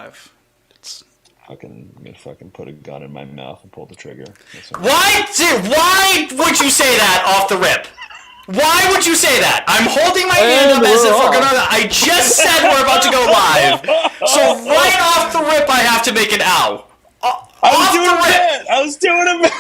live. I'm gonna fucking put a gun in my mouth and pull the trigger. Why? Why would you say that off the rip? Why would you say that? I'm holding my hand up as if we're gonna. I just said we're about to go live, so right off the rip, I have to make an ow. I was doing a bit.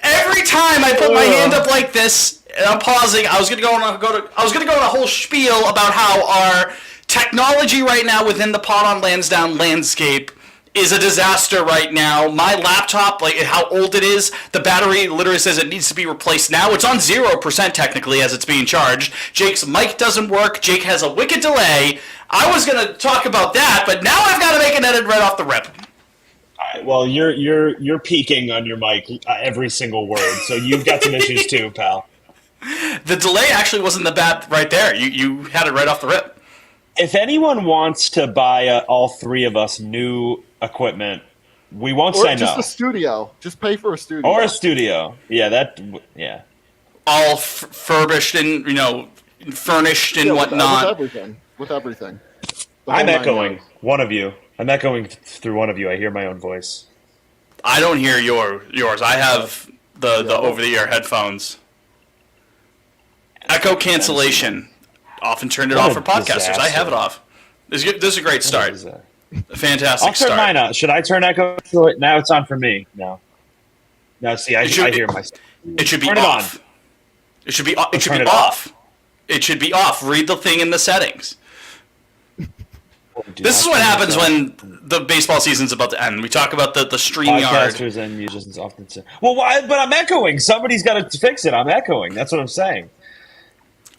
Every time I put my hand up like this, and I'm pausing, I was gonna go on a whole spiel about how our technology right now within the Pod on Lansdowne landscape is a disaster right now. My laptop, like how old it is, the battery literally says it needs to be replaced now. It's on 0% technically as it's being charged. Jake's mic doesn't work. Jake has a wicked delay. I was gonna talk about that, but now I've got to make an edit right off the rip. All right, well, you're peaking on your mic every single word, so you've got some issues too, pal. The delay actually wasn't the bad right there. You had it right off the rip. If anyone wants to buy all three of us new equipment, we won't say no. Or just a studio. Just pay for a studio. Or a studio. Yeah, all furbished and, furnished and whatnot. With everything. I'm echoing one of you. I'm echoing through one of you. I hear my own voice. I don't hear yours. I have the over-the-ear headphones. Echo cancellation. Often turned it off for podcasters. Disaster. I have it off. This is a great start. A fantastic start. I'll turn mine on. Should I turn echo to it? Now it's on for me. No, see, I hear myself. It should be turn off. It on. It should be off. It should be off. It should be off. Read the thing in the settings. This is what happens when the baseball season's about to end. We talk about the StreamYard. Podcasters and musicians often say, well, why? But I'm echoing. Somebody's got to fix it. I'm echoing. That's what I'm saying.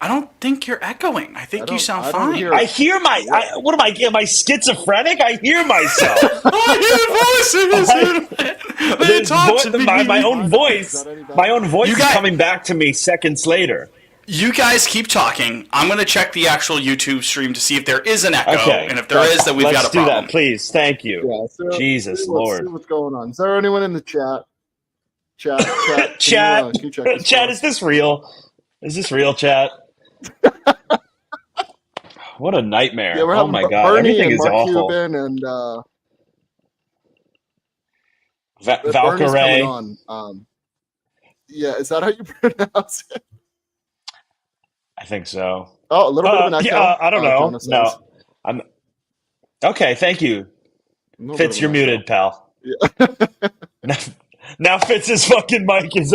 I don't think you're echoing. I think you sound fine. I hear what am I? Am I schizophrenic? I hear myself. I hear voices. My own voice. My own voice is coming back to me seconds later. You guys keep talking. I'm going to check the actual YouTube stream to see if there is an echo. Okay. And if there is, then we've got a problem. Let's do that, please. Thank you. Yeah, Jesus, Lord. Let's see what's going on. Is there anyone in the chat? Chat, is this real? Is this real, chat? What a nightmare. Yeah, oh my God. Bernie Everything and is Mark awful. Cuban and Valkyrie. Yeah, is that how you pronounce it? I think so. Oh, a little bit of an echo. Yeah, I don't know. No. I'm okay, thank you. Fitz, you're muted, pal. Yeah. now Fitz's fucking mic is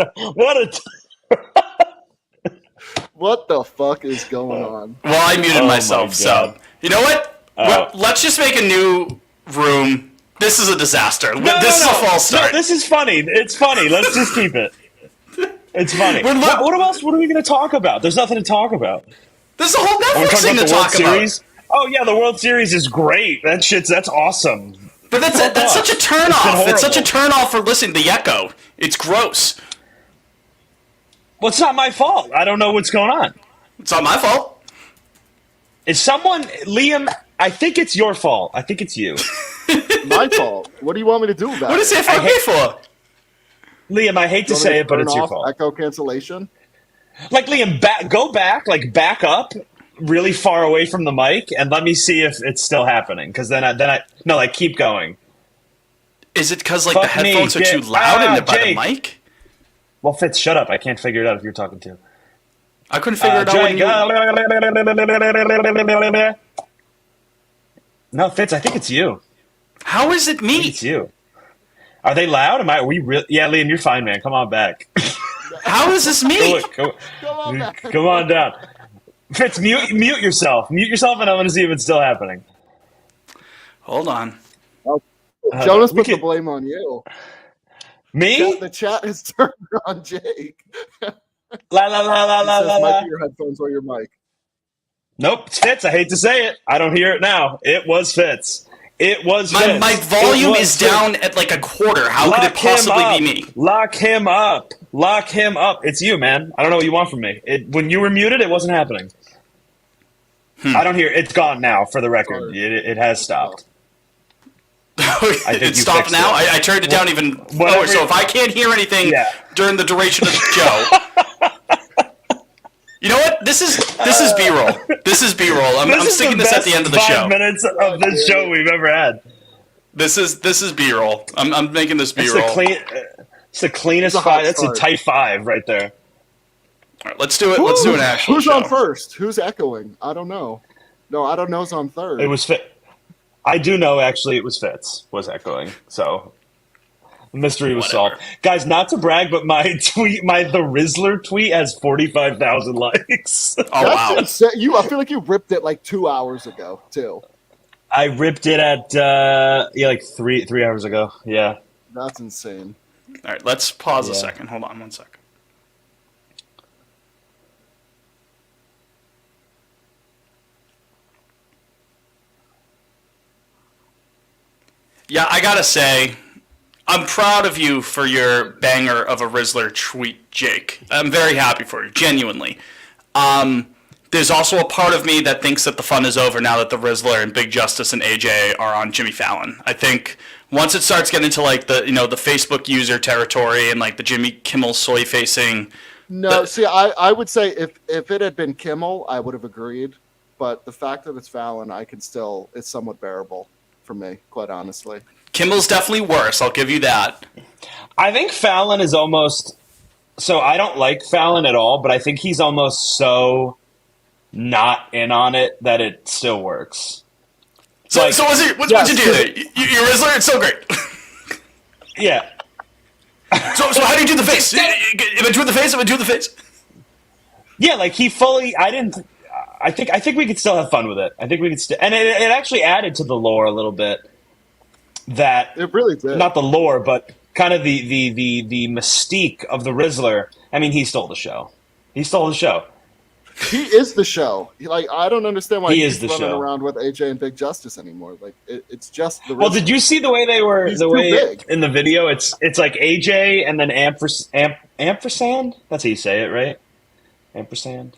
What the fuck is going on? Well, I muted myself, so you know what? Let's just make a new room. This is a disaster. This is a false start. No, this is funny. It's funny. Let's just keep it. It's funny. What else? What are we going to talk about? There's nothing to talk about. There's a whole Netflix thing to talk about. Oh yeah, the World Series is great. That's awesome. But that's such a turnoff. It's such a turnoff for listening to the echo. It's gross. Well, it's not my fault. I don't know what's going on. It's not my fault. Is someone, Liam? I think it's your fault. I think it's you. My fault. What do you want me to do about it? What is it for? Liam, I hate to say it, but it's your fault. Echo cancellation? Like, Liam, go back, back up really far away from the mic, and let me see if it's still happening. Because keep going. Is it because, the headphones are too loud by the mic? Well, Fitz, shut up. I can't figure it out if you're talking to. I couldn't figure it out when you... No, Fitz, I think it's you. How is it me? It's you. Are they loud? Are we real? Yeah, Liam, you're fine, man. Come on back. How is this me? Come on down. Fitz, mute yourself. Mute yourself, and I'm going to see if it's still happening. Hold on. Jonas put the blame on you. Me? The chat has turned on Jake. La la la la la la. Might be your headphones or your mic. Nope, it's Fitz. I hate to say it. I don't hear it now. It was Fitz. It was Fitz. My volume is down at a quarter. How could it possibly be me? Lock him up. Lock him up. It's you, man. I don't know what you want from me. When you were muted, it wasn't happening. I don't hear it. It's gone now, for the record. It has stopped. It stopped now? I turned it down even lower, so if I can't hear anything during the duration of the show, You know what? This is B-roll. This is B-roll. I'm This is sticking the this at best the end of the 5 show. minutes of this show we've ever had. This is B-roll. I'm making this It's B-roll. it's the cleanest It's a hot 5. That's a start. tight 5 right there. All right, let's do it. Let's do an actual Who's show. on first? Who's echoing? I don't know. No, I don't know's on third. It was Fit. I do know actually it was Fitz was echoing. So the mystery was Whatever. solved. Guys, not to brag, but my the Rizzler tweet has 45,000 likes. Oh wow. That's insane. I feel like you ripped it like 2 hours ago too. I ripped it at like 3 hours ago. Yeah. That's insane. All right, let's pause a Yeah. second. Hold on 1 second. Yeah, I gotta say, I'm proud of you for your banger of a Rizzler tweet, Jake. I'm very happy for you, genuinely. There's also a part of me that thinks that the fun is over now that the Rizzler and Big Justice and AJ are on Jimmy Fallon. I think once it starts getting into like the the Facebook user territory and like the Jimmy Kimmel soy facing. No, see, I would say if it had been Kimmel, I would have agreed. But the fact that it's Fallon, it's somewhat bearable for me, quite honestly. Kimmel's definitely worse. I'll give you that. I think Fallon is almost so I don't like Fallon at all, but I think he's almost so not in on it that it still works. So, Like, so what'd you do there? Your Rizzler, it's so great. Yeah. So how do you do the face? If I do the face, if I do the face. Yeah, like he fully I think we could still have fun with it. I think we could still and it actually added to the lore a little bit that It really did. not the lore, but kind of the mystique of the Rizzler. I mean, he stole the show. He stole the show. He is the show. I don't understand why He he's is the running show. around with AJ and Big Justice anymore. Like it's just the. Well, did you see the way they were? He's The too way big. in the video, it's like AJ and then ampersand. That's how you say it, right? Ampersand.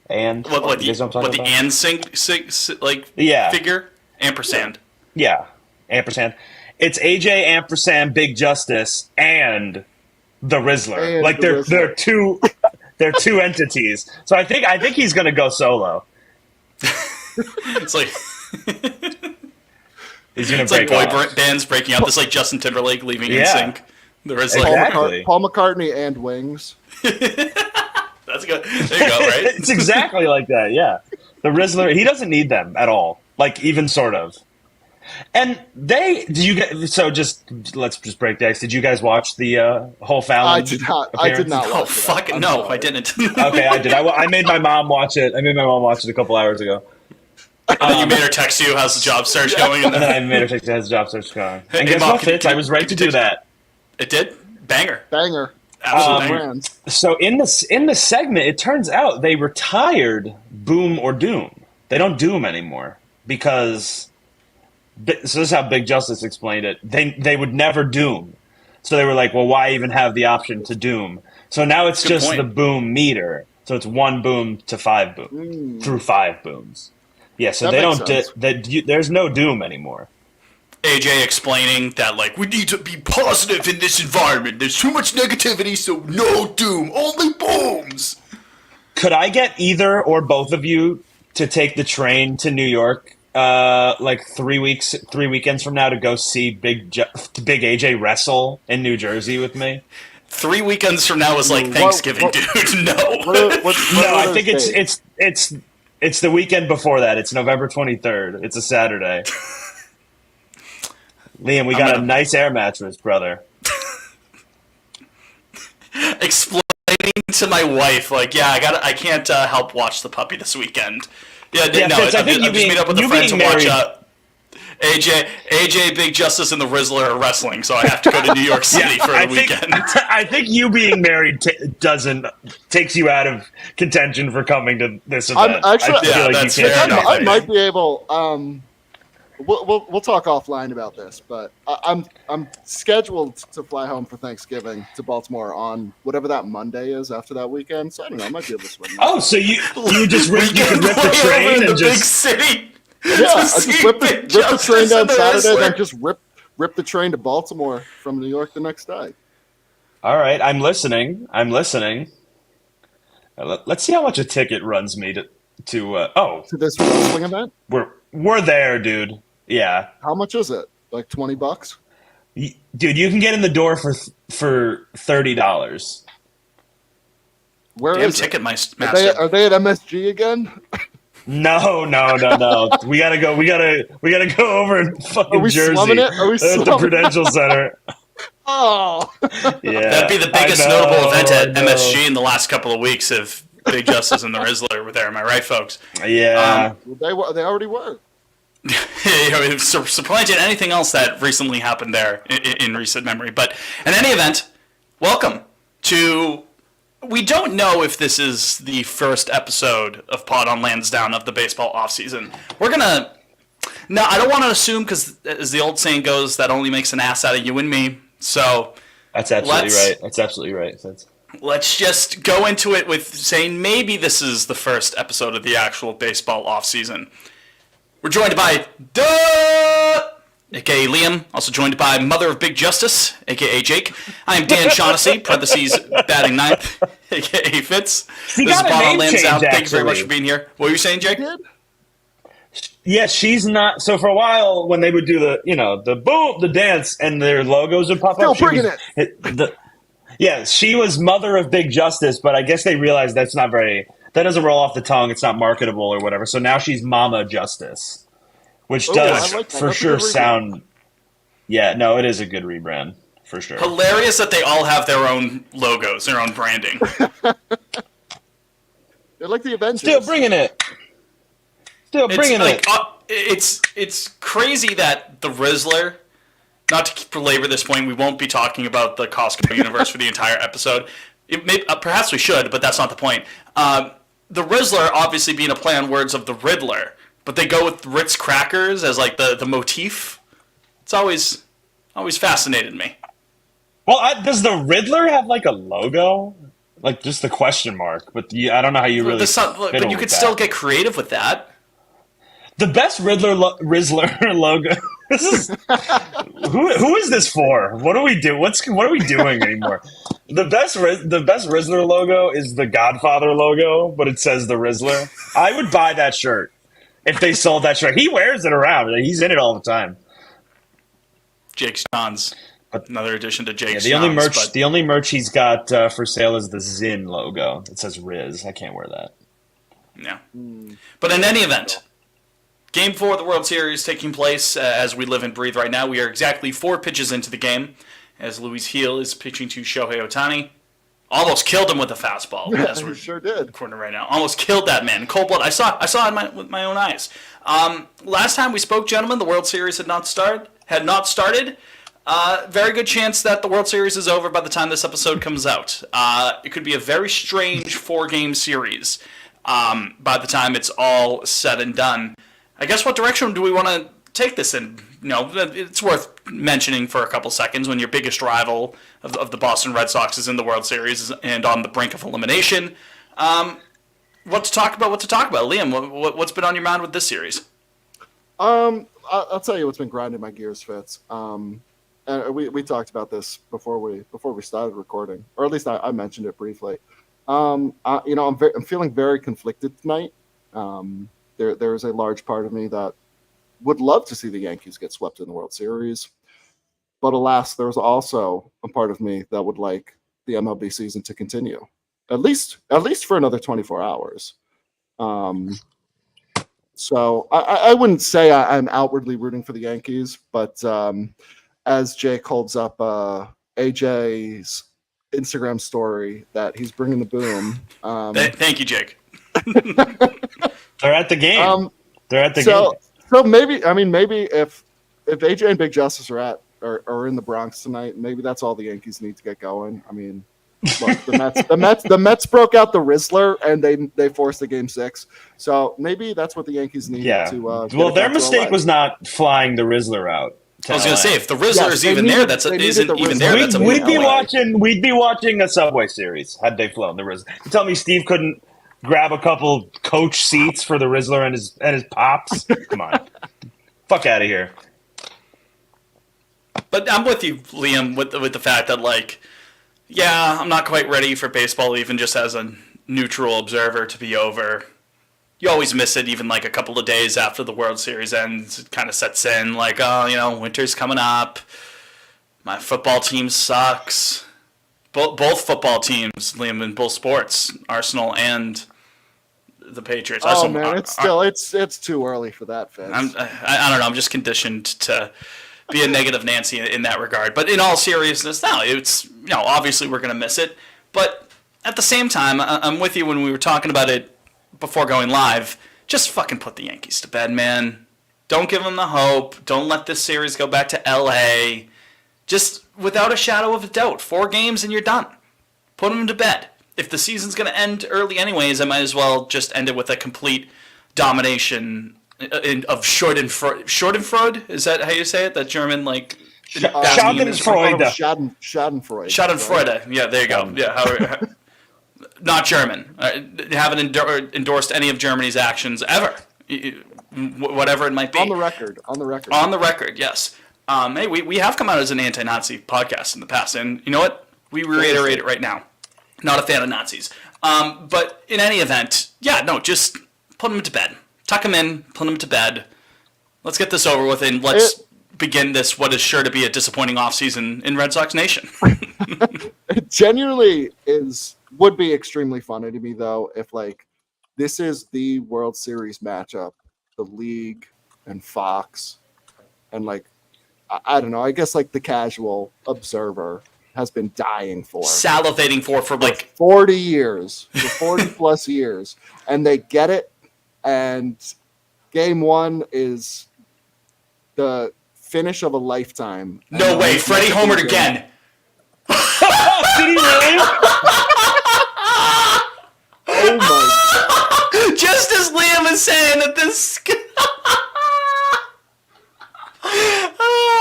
And What you guys know what I'm the talking about? and sync like Yeah. figure ampersand. Yeah, ampersand. It's AJ ampersand Big Justice and the Rizzler. And Like the they're Rizzler. they're two entities. So I think he's gonna go solo. It's like He's gonna it's like break boy off. bands breaking up. It's like Justin Timberlake leaving Yeah. NSYNC. The rest like Exactly. Paul McCartney and Wings. that's good. There you go, right? It's exactly like that. Yeah, the Rizzler. He doesn't need them at all. Like even sort of. And did you get so just let's just break the ice. Did you guys watch the whole Fallon? I did not. I did appearance? not. Oh watch it. fuck it! I'm No, sorry. I didn't. Okay, I did. I made my mom watch it. I made my mom watch it a couple hours ago. And then you made her text you. How's the job search going? And And then then I made her take the job search going. Hey, And guess Mom, what, Fitz? I was right to do that. it did banger. Banger. Absolute banger. Brands. So in the segment, it turns out they retired Boom or Doom. They don't Doom anymore because. So this is how Big Justice explained it. They would never Doom. So they were like, well, why even have the option to Doom? So now it's Good just point. the boom meter. So it's 1 boom to 5 boom through 5 booms. Yeah, so That they makes don't. sense. There's no Doom anymore. AJ explaining that like we need to be positive in this environment. There's too much negativity, so no doom, only booms. Could I get either or both of you to take the train to New York, like 3 weekends from now to go see Big AJ wrestle in New Jersey with me? 3 weekends from now is like Thanksgiving, dude. No. What No, are I those think dates? it's the weekend before that. It's November 23rd. It's a Saturday. Liam, we got a gonna- nice air mattress, brother. Explaining to my wife, like, yeah, I can't help watch the puppy this weekend. Yeah, Yeah, no, Fitz, I I'm think just meet up with the you friends being and watch married- AJ, Big Justice, and the Rizzler are wrestling, so I have to go to New York City for the weekend. I think you being married takes you out of contention for coming to this event. I'm actually- I feel Yeah, like that's you can't fair do enough. I that. might be able. We'll talk offline about this, but I'm scheduled to fly home for Thanksgiving to Baltimore on whatever that Monday is after that weekend. So I don't know. I might be able to swing. that. Oh, so you just you Weekend can rip the way over train in the and big just city. Yeah, to I just see rip Big the train Justice down and the Saturday, Rizzler. then just rip the train to Baltimore from New York the next day. all right. I'm listening. Let's see how much a ticket runs me to. To this wrestling event. We're there, dude. Yeah, How much is it? Like $20? dude, you can get in the door for $30. Where Damn is it? Ticketmaster. Are they at MSG again? No. We gotta go. We gotta go over in fucking Are we Jersey slumming it? Are we at the slumming Prudential Center. Oh, Yeah, That'd be the biggest I know, notable event at I know. MSG in the last couple of weeks if Big Justice and the Rizzler were there. Am I right, folks? Yeah, they already were. Supplanted anything else that recently happened there in recent memory. But in any event, welcome to. We don't know if this is the first episode of Pod on Lansdowne of the baseball offseason. We're gonna. No, I don't want to assume because, as the old saying goes, that only makes an ass out of you and me. So that's absolutely right. That's absolutely right. let's just go into it with saying maybe this is the first episode of the actual baseball offseason. We're joined by a.k.a. Liam, also joined by Mother of Big Justice, a.k.a. Jake. I am Dan Shaughnessy, parentheses, batting ninth, a.k.a. Fitz. She This is got a Pod on name Lansdowne. change, Thank you very much actually. for being here. What were you saying, Jake? Yeah, she's not. So for a while, when they would do the boom, the dance, and their logos would pop Still up, bringing yeah, she was Mother of Big Justice, but I guess they realized that doesn't roll off the tongue. It's not marketable or whatever. So now she's Mama Justice, which does I like that. for That's a sure good rebrand. sound. Yeah, no, it is a good rebrand for sure. Hilarious that they all have their own logos, their own branding. They're like the Avengers. Still bringing it. It's crazy that the Rizzler. Not to belabor this point, we won't be talking about the Costco universe for the entire episode. Perhaps we should, but that's not the point. The Rizzler obviously being a play on words of the Riddler, but they go with Ritz crackers as like the motif. It's always fascinated me. Well, does the Riddler have like a logo? Like just the question mark, but I don't know how you really. But you could still get creative with that. The best Rizzler logo. This is who is this for? What do we do? What are we doing anymore? The best Rizzler logo is the Godfather logo, but it says the Rizzler. I would buy that shirt if they sold that shirt. He wears it around. He's in it all the time. Jake Johns. Another addition to Jake's. The only merch he's got for sale is the Zinn logo. It says Riz. I can't wear that. Yeah. But in any event, Game 4 of the World Series taking place as we live and breathe right now. We are exactly 4 pitches into the game as Luis Gil is pitching to Shohei Ohtani. Almost killed him with a fastball. As You we're sure did. recording right now. Almost killed that man. Cold blood. I saw it with my own eyes. Last time we spoke, gentlemen, the World Series had not started. Very good chance that the World Series is over by the time this episode comes out. It could be a very strange 4-game series by the time it's all said and done. I guess what direction do we want to take this in? It's worth mentioning for a couple seconds when your biggest rival of the Boston Red Sox is in the World Series and on the brink of elimination. What to talk about? Liam, what's been on your mind with this series? I'll tell you what's been grinding my gears, Fitz. And we talked about this before we started recording, or at least I mentioned it briefly. I'm feeling very conflicted tonight. There is a large part of me that would love to see the Yankees get swept in the World Series, but alas, there's also a part of me that would like the MLB season to continue, at least for another 24 hours. So I wouldn't say I'm outwardly rooting for the Yankees, but as Jake holds up AJ's Instagram story that he's bringing the boom. Thank you, Jake. They're at the game. Game. So maybe if AJ and Big Justice are in the Bronx tonight, maybe that's all the Yankees need to get going. I mean, look, the Mets broke out the Rizzler and they forced a Game 6. So maybe that's what the Yankees need to. Well, their mistake was not flying the Rizzler out. I was going to say, if the Rizzler is even there, we'd be watching a Subway series had they flown the Rizzler. You tell me Steve couldn't grab a couple coach seats for the Rizzler and his pops? Come on. Fuck out of here. But I'm with you, Liam, with the fact that, like, yeah, I'm not quite ready for baseball even just as an neutral observer to be over. You always miss it, even like a couple of days after the World Series ends. It kind of sets in, like, oh, winter's coming up. My football team sucks. Both football teams, Liam, in both sports, Arsenal and the Patriots. Oh man, it's too early for that, Vince. I don't know. I'm just conditioned to be a negative Nancy in that regard. But in all seriousness, no, it's obviously we're gonna miss it. But at the same time, I'm with you when we were talking about it before going live. Just fucking put the Yankees to bed, man. Don't give them the hope. Don't let this series go back to L.A. Just without a shadow of a doubt, 4 games and you're done. Put them to bed. If the season's going to end early anyways, I might as well just end it with a complete domination of Schadenfreude. Is that how you say it? That German, like... Schadenfreude. Schadenfreude. Schadenfreude. Right? Yeah, there you go. Yeah, not German. Haven't endorsed any of Germany's actions ever. Whatever it might be. On the record. On the record, yes. Hey, we have come out as an anti-Nazi podcast in the past, and you know what? We reiterate it right now. Not a fan of Nazis. But in any event, just put them to bed. Tuck them in, put them to bed. Let's get this over with, and let's begin this, what is sure to be a disappointing offseason in Red Sox Nation. It genuinely would be extremely funny to me, though, if, this is the World Series matchup, the league and Fox, and, I don't know, I guess, the casual observer has been dying for. Salivating for 40 years, for 40 plus years. And they get it. And game 1 is the finish of a lifetime. No way. Freddie homered again. Did he really? Oh my God. Just as Liam is saying that this...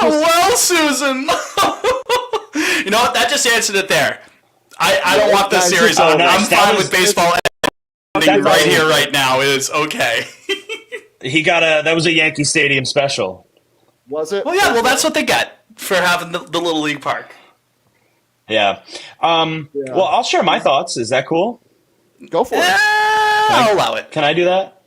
well, Susan. You know what? That just answered it there. I don't want this series over. I'm fine with baseball ending right here, right now. It is okay. That was a Yankee Stadium special. Was it? Well, yeah. Well, that's what they get for having the Little League Park. Yeah. Well, I'll share my thoughts. Is that cool? Go for it. I'll allow it. Can I do that?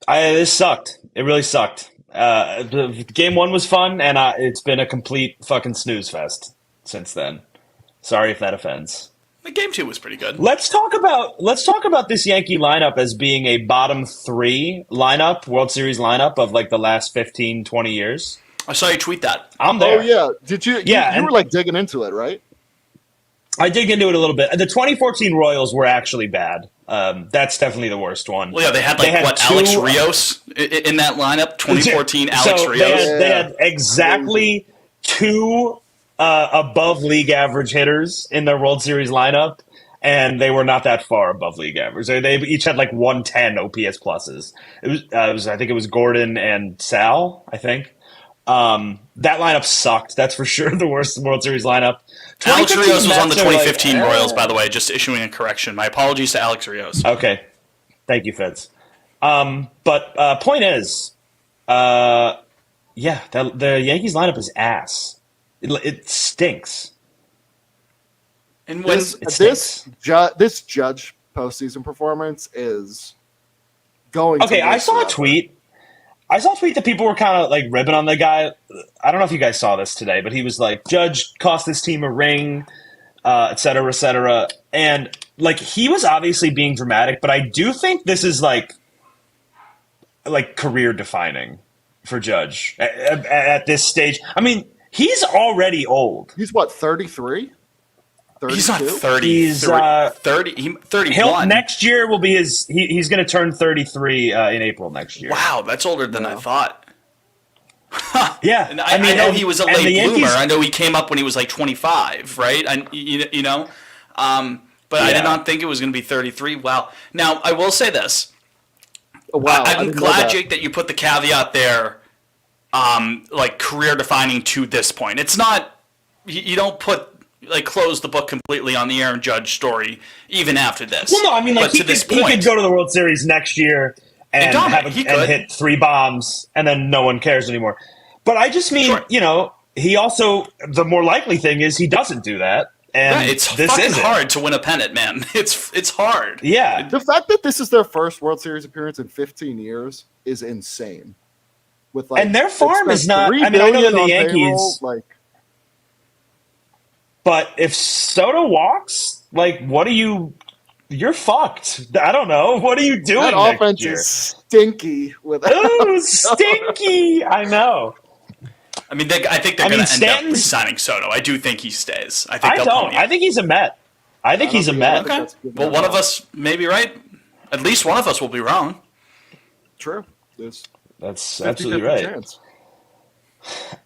This sucked. It really sucked. Game 1 was fun, and it's been a complete fucking snooze fest since then. Sorry if that offends. The game 2 was pretty good. Let's talk about this Yankee lineup as being a bottom 3 lineup, World Series lineup of the last 15, 20 years. I saw you tweet that. I'm there. Oh yeah. Did you? Yeah, you were digging into it, right? I dig into it a little bit. The 2014 Royals were actually bad. That's definitely the worst one. Well, yeah, they had Alex Rios in that lineup. 2014 Alex Rios. They had exactly 2 above league average hitters in their World Series lineup, and they were not that far above league average. They each had 110 OPS pluses. I think it was Gordon and Sal. I think that lineup sucked. That's for sure the worst World Series lineup. Alex Rios was on the 2015 Royals, by the way. Just issuing a correction. My apologies to Alex Rios. Okay, thank you, Fitz. But point is, the Yankees lineup is ass. It stinks. And when this Judge postseason performance is going. Okay, I saw a tweet that people were kind of ribbing on the guy. I don't know if you guys saw this today, but he was like, Judge cost this team a ring, et cetera, et cetera. And he was obviously being dramatic, but I do think this is career defining for Judge at this stage. I mean, he's already old. He's what, 33? He's not 30. He's 31. Next year will be his. He's going to turn 33 in April next year. Wow, that's older than I thought. Yeah, and I know he was a late bloomer. I know he came up when he was 25, right? But I did not think it was going to be 33. Wow. Now I will say this. Wow, I'm glad, Jake, that you put the caveat there. Career defining to this point. It's not. You don't put. Close the book completely on the Aaron Judge story, even after this. Well, no, I mean, he could go to the World Series next year and hit 3 bombs, and then no one cares anymore. But I just mean, he also, the more likely thing is he doesn't do that, And Yeah, it's this fucking isn't. hard to win a pennant, man. It's hard. Yeah. The fact that this is their first World Series appearance in 15 years is insane. With And their they've farm spent is not- $3 I mean, I know billion that the on Yankees- payroll, But if Soto walks, like, what are you? You're fucked. I don't know. What are you doing that next offense year? is stinky. With Ooh, stinky! I know. I mean, I think they're I mean, going to end up Stanton's- re-signing Soto. I do think he stays. I think I they'll don't. pony I him. think he's a Met. I think he's a think- Met. I think Okay. that's good Well, enough. one of us may be right. At least one of us will be wrong. True. There's That's 50-50 absolutely right. chance.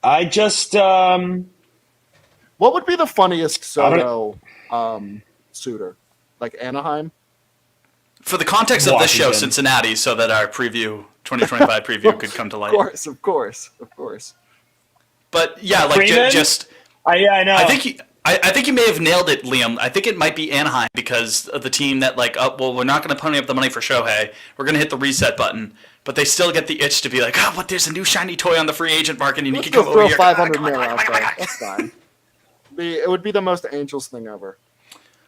I just What would be the funniest I Soto suitor? Like Anaheim? For the context of this show, Washington. Cincinnati, so that our 2025 preview could come to light. Of course. But yeah, like Freeman? just I know. I think you may have nailed it, Liam. I think it might be Anaheim because of the team that like, oh, well, we're not going to pony up the money for Shohei. We're going to hit the reset button, but they still get the itch to be like, oh, but there's a new shiny toy on the free agent market, and you Let's can come go over throw here. 500 Come on, mil come on, out come on, there. come on. That's fine. It would be the most Angels thing ever.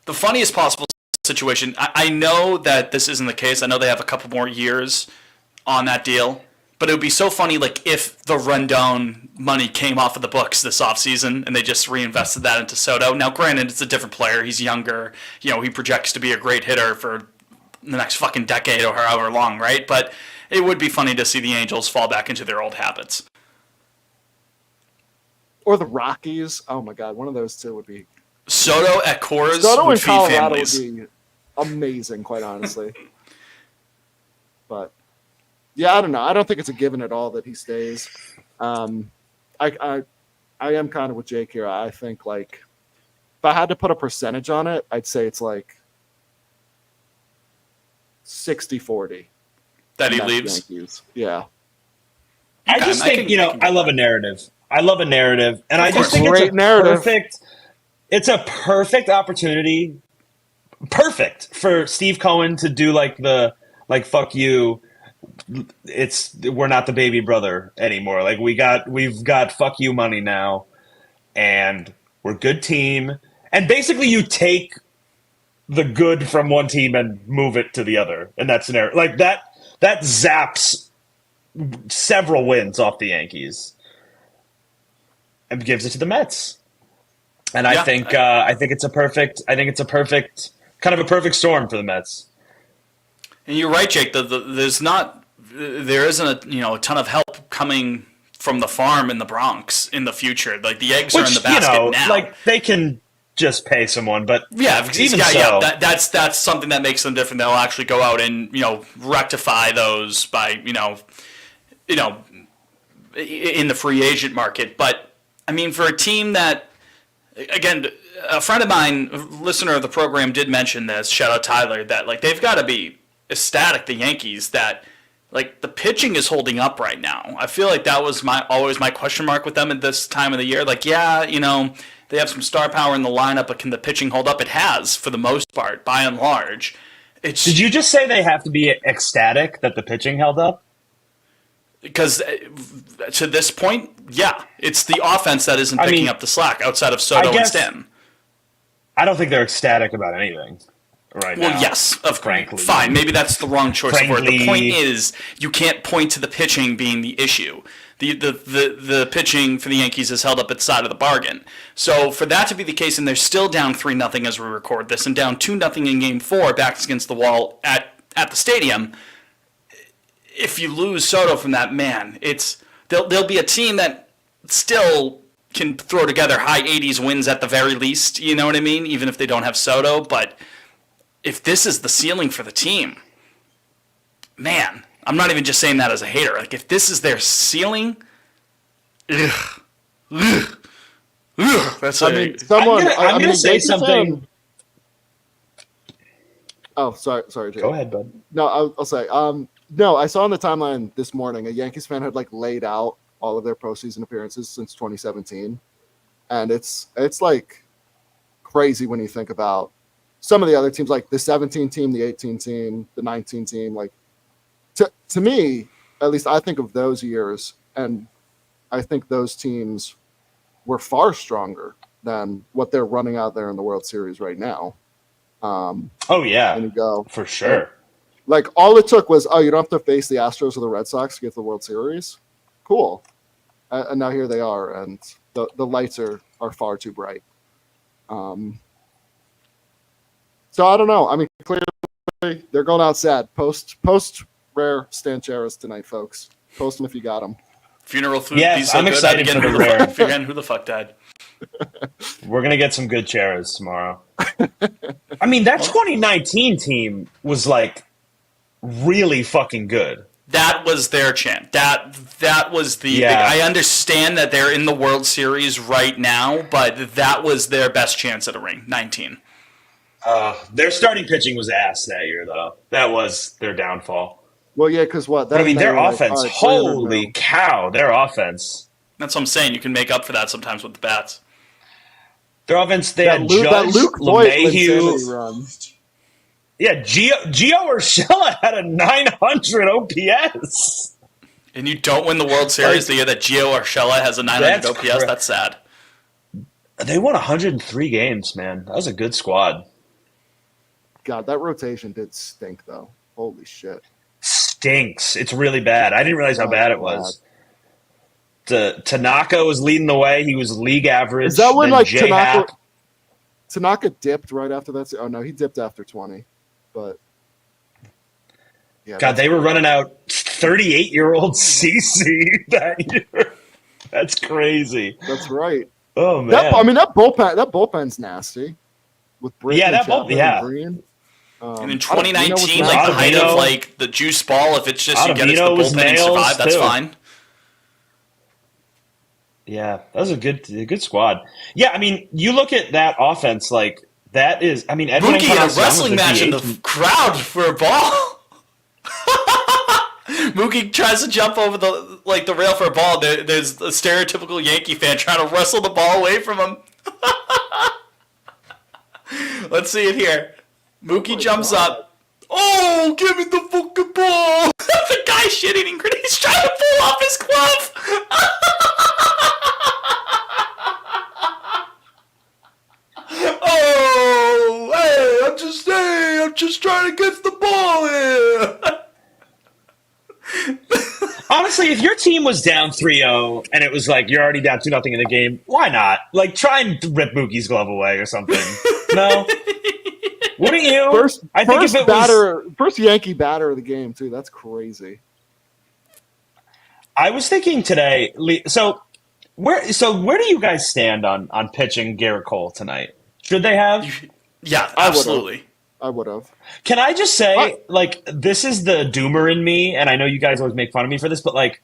The funniest possible situation. I know that this isn't the case. I know they have a couple more years on that deal. But it would be so funny, like, if the Rendon money came off of the books this offseason and they just reinvested that into Soto. Now, granted, it's a different player. He's younger. You know, he projects to be a great hitter for the next fucking decade or however long, right? But it would be funny to see the Angels fall back into their old habits. Or the Rockies. Oh my God, one of those two would be. Soto at Coors Soto would in feed Colorado families. would be amazing, quite honestly. But yeah, I don't know. I don't think it's a given at all that he stays. I am kind of with Jake here. I think like if I had to put a percentage on it, I'd say it's like 60-40. That he Mets, leaves. Yankees. Yeah. I just I think, can- you I know, can get I love that. a narrative. I love a narrative. And I just course. think it's Great a narrative. it's a perfect opportunity. Perfect for Steve Cohen to do fuck you. We're not the baby brother anymore. Like we've got fuck you money now, and we're a good team. And basically, you take the good from one team and move it to the other in that scenario. Like that zaps several wins off the Yankees and gives it to the Mets. And Yeah. I think it's a perfect kind of a perfect storm for the Mets. And you're right, Jake. There isn't a ton of help coming from the farm in the Bronx in the future. Like the eggs are in the basket now. like they can just pay someone, but yeah, because even yeah, so, that's something that makes them different. They'll actually go out and rectify those by in the free agent market. But I mean, for a team that, again, a friend of mine, a listener of the program, did mention this. Shout out Tyler. That like they've got to be ecstatic, the Yankees, that like the pitching is holding up right now. I feel like that was always my question mark with them at this time of the year. Like, yeah, they have some star power in the lineup, but can the pitching hold up? It has, for the most part, by and large. did you just say they have to be ecstatic that the pitching held up? Because to this point, yeah, it's the offense that isn't picking up the slack outside of Soto and Stanton. I don't think they're ecstatic about anything right now. Well, yes, of course. frankly. Fine, maybe that's the wrong choice of word. The Frankly. point is, you can't point to the pitching being the issue. The pitching for the Yankees is held up its side of the bargain. So for that to be the case, and they're still down 3-0 as we record this, and down 2-0 in Game 4, backs against the wall at the stadium. If you lose Soto from that, man, there'll be a team that still can throw together high 80s wins at the very least. You know what I mean? Even if they don't have Soto, but if this is the ceiling for the team, man, I'm not even just saying that as a hater. Like, if this is their ceiling, that's I mean, someone. I'm gonna say Yankee something. fan- Oh, sorry, Jake. Go ahead, bud. No, I'll say. No, I saw on the timeline this morning a Yankees fan had like laid out all of their postseason appearances since 2017, and it's like crazy when you think about some of the other teams, like the 17 team, the 18 team, the 19 team. Like to me, at least, I think of those years, and I think those teams were far stronger than what they're running out there in the World Series right now. Oh yeah, And you go for sure. like all it took was, oh, you don't have to face the Astros or the Red Sox to get to the World Series. Cool. And now here they are, and the lights are far too bright. So I don't know. I mean, clearly they're going out sad. Post rare Stancheras tonight, folks. Post them if you got them. Funeral food. Yes, I'm excited for the rare. Forgetting who the fuck died. We're gonna get some good Cheras tomorrow. I mean, that 2019 team was like really fucking good. That was their chance. That was the. Yeah. I understand that they're in the World Series right now, but that was their best chance at a ring. 19. Their starting pitching was ass that year, though. That was their downfall. Well, yeah, because what? But I mean, their they were offense. like, all right, 300 Holy now. cow, their offense. That's what I'm saying. You can make up for that sometimes with the bats. Their offense. They That had Luke, that Judge, Luke Voigt LeMahieu. insanity run. Yeah, Gio Urshela had a 900 OPS. And you don't win the World Series the year that Gio Urshela has a 900 That's OPS. That's sad. They won 103 games, man. That was a good squad. God, that rotation did stink, though. Holy shit. Stinks. It's really bad. I didn't realize how bad it was. Tanaka was leading the way. He was league average. Is that when, Then like, J-Happ. Tanaka dipped right after that? Oh, no, he dipped after 20. But, yeah. God, they were running out 38-year-old CC that year. That's crazy. That's right. Oh, man. That bullpen's nasty. With Britton Yeah, that and Chapman bullpen, yeah. and Green. And in I don't- you know 2019, what's like the not- height of Ottavino- like the juice ball, if it's just you get it to the Ottavino was bullpen and nails, survive, that's too. fine. Yeah, that was a good squad. Yeah, I mean, you look at that offense, like, that is, I mean, Edwin Mookie in a Encarnacion wrestling was the match in DH. the crowd for a ball. Mookie tries to jump over the rail for a ball. There's a stereotypical Yankee fan trying to wrestle the ball away from him. Let's see it here. Mookie jumps up. Oh, give me the fucking ball! The guy shit-eating grenade. He's trying to pull off his glove. Oh, hey, I'm just trying to get the ball here. Honestly, if your team was down 3-0 and it was like you're already down 2-0 in the game, why not? Like, try and rip Mookie's glove away or something. No? Wouldn't you? First if it first Yankee batter of the game, too. That's crazy. I was thinking today, so where do you guys stand on pitching Garrett Cole tonight? Should they have? Yeah, absolutely. I would have. Can I just say, like, this is the doomer in me, and I know you guys always make fun of me for this, but, like,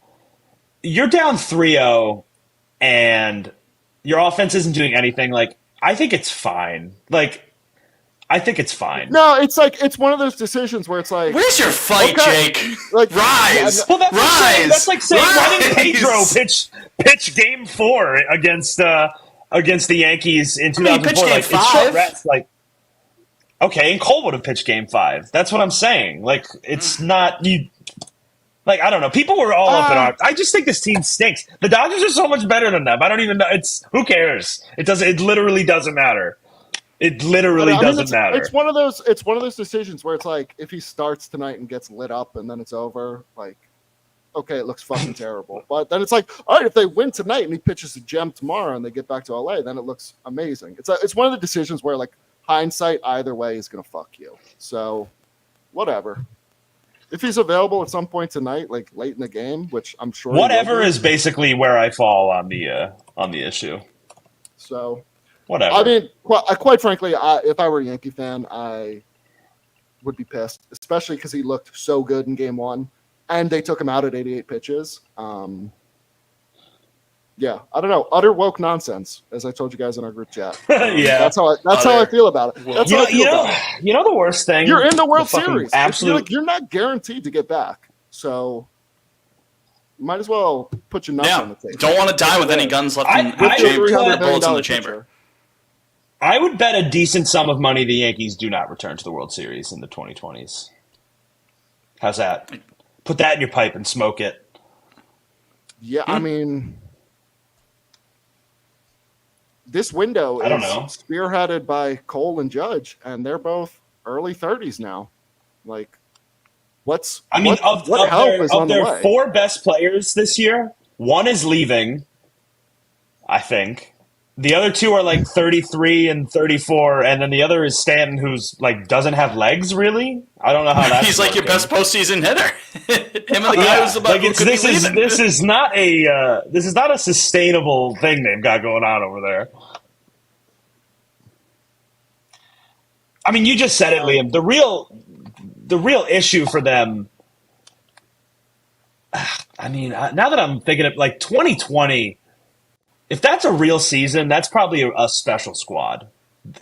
you're down 3-0, and your offense isn't doing anything. Like, I think it's fine. Like, I think it's fine. No, it's like it's one of those decisions where it's like, Where's your fight, Okay. Jake? Like, Rise! Well, that's like saying why didn't Rise! Pedro pitch Game 4 against the Yankees in I mean, he 2004? pitched Game Like, it's 5. short rest. Like, okay, and Cole would have pitched Game 5. That's what I'm saying. Like, it's not you. Like, I don't know. People were all up in arms. I just think this team stinks. The Dodgers are so much better than them. I don't even know. Who cares? It doesn't. It literally doesn't matter. It literally doesn't matter. It's one of those decisions where it's like if he starts tonight and gets lit up and then it's over, like, okay, it looks fucking terrible. But then it's like, all right, if they win tonight and he pitches a gem tomorrow and they get back to LA, then it looks amazing. It's one of the decisions where, like, hindsight either way is gonna fuck you. So whatever. If he's available at some point tonight, like late in the game, which I'm sure Whatever is basically where I fall on the issue. So Whatever. I mean, quite frankly, if I were a Yankee fan, I would be pissed, especially because he looked so good in Game 1, and they took him out at 88 pitches. Yeah, I don't know, utter woke nonsense, as I told you guys in our group chat. Yeah. that's how I feel about it. That's how I feel about it. You know the worst thing? You're in the World fucking Series. Absolute. You're not guaranteed to get back, so you might as well put your nuts on the table. Don't want to die with any guns left in the I chamber. would put Bullets in the chamber. I would bet a decent sum of money the Yankees do not return to the World Series in the 2020s. How's that? Put that in your pipe and smoke it. Yeah, I mean, this window I don't is know. spearheaded by Cole and Judge, and they're both early 30s now. Like, what help is on the their way? 4 best players this year, 1 is leaving, I think. The other 2 are like 33 and 34, and then the other is Stanton, who's like doesn't have legs really. I don't know how that's He's like your working. best postseason hitter. Him and the guy who's about who could be leaving. This is not a sustainable thing they've got going on over there. I mean, you just said it, Liam. The real issue for them. I mean, now that I'm thinking of like 2020. If that's a real season, that's probably a special squad.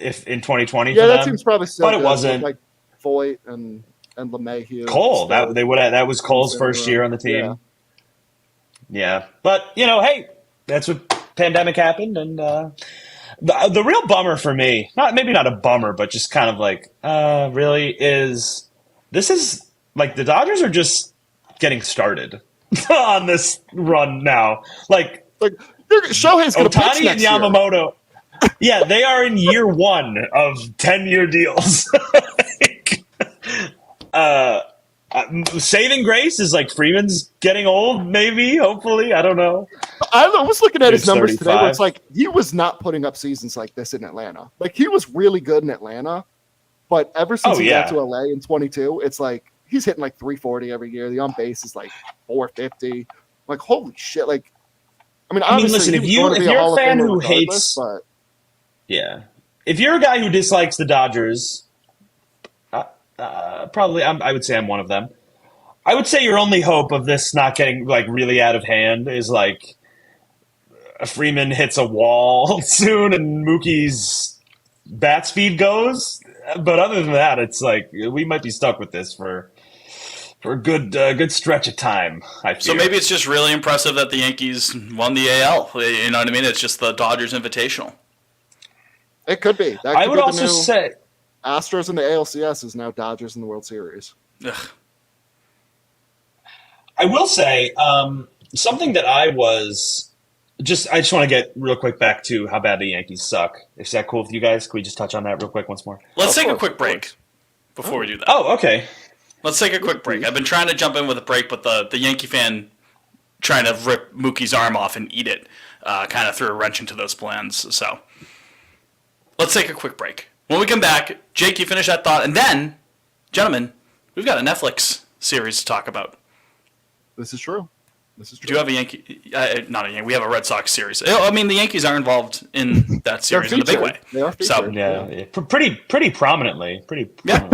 If in 2020, Yeah, for that them. seems probably so. But it good, wasn't. like Voigt and LeMahieu. Cole. That was Cole's first year on the team. Yeah, but hey, that's what pandemic happened, and the real bummer for me, maybe not a bummer, but just kind of like really is like the Dodgers are just getting started on this run now, like. Shohei's going to pitch Ohtani and next year. Yamamoto. Yeah, they are in year 1 of 10-year deals. Saving grace is like Freeman's getting old, maybe, hopefully. I don't know. I was looking at his numbers today where 35. it's like he was not putting up seasons like this in Atlanta. Like, he was really good in Atlanta, but ever since he got to LA in 22, it's like he's hitting like 340 every year. The on base is like 450. Like, holy shit. Like, I mean, listen, if you're a fan who hates, if you're a guy who dislikes the Dodgers, probably I would say I'm one of them. I would say your only hope of this not getting like really out of hand is like Freeman hits a wall soon and Mookie's bat speed goes. But other than that, it's like we might be stuck with this for a good stretch of time, I feel. So maybe it's just really impressive that the Yankees won the AL. You know what I mean? It's just the Dodgers Invitational. It could be. That could I would be the also new say Astros in the ALCS is now Dodgers in the World Series. Ugh. I will say something that I just want to get real quick back to how bad the Yankees suck. Is that cool with you guys? Can we just touch on that real quick once more? Let's take a quick break before we do that. Oh, okay. Let's take a quick break. I've been trying to jump in with a break, but the Yankee fan trying to rip Mookie's arm off and eat it kind of threw a wrench into those plans. So let's take a quick break. When we come back, Jake, you finish that thought, and then, gentlemen, we've got a Netflix series to talk about. This is true. Do you have a Yankee? Not a Yankee. We have a Red Sox series. I mean, the Yankees are involved in that series in a big way. They are featured. So, yeah. Pretty prominently. Yeah.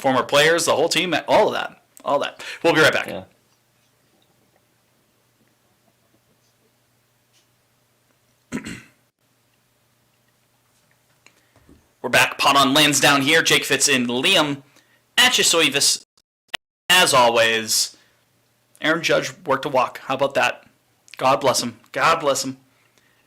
Former players, the whole team, all of that. We'll be right back. Yeah. We're back. Pot on Lansdowne here. Jake fits in. Liam Atchisoivas, as always. Aaron Judge worked a walk. How about that? God bless him. God bless him.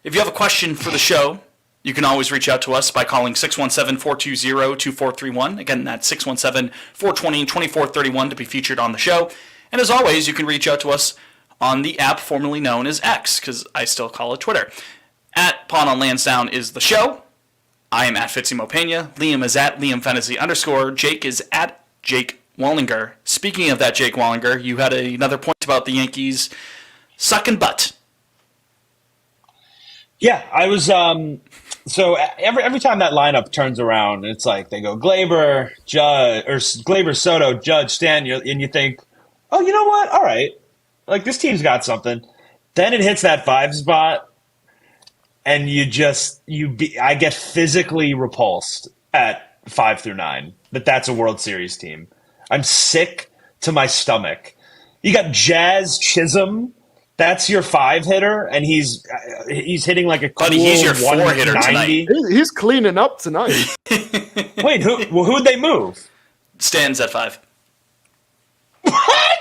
If you have a question for the show, you can always reach out to us by calling 617-420-2431. Again, that's 617-420-2431 to be featured on the show. And as always, you can reach out to us on the app formerly known as X, because I still call it Twitter. At Pawn on Lansdowne is the show. I am at Fitsimo Pena. Liam is at Liam Fantasy _. Jake is at Jake Wallinger. Speaking of that, Jake Wallinger, you had another point about the Yankees sucking butt. Yeah, I was. So every time that lineup turns around, it's like they go Glaber, Judge, or Glaber, Soto, Judge, Stan, and you think, oh, you know what? All right, like this team's got something. Then it hits that 5 spot, and I get physically repulsed at 5 through 9. That's a World Series team. I'm sick to my stomach. You got Jazz Chisholm. That's your 5 hitter, and he's hitting like a cool Buddy, he's your 4 hitter 190. tonight. He's cleaning up tonight. Wait, who'd they move? Stan's at 5. What?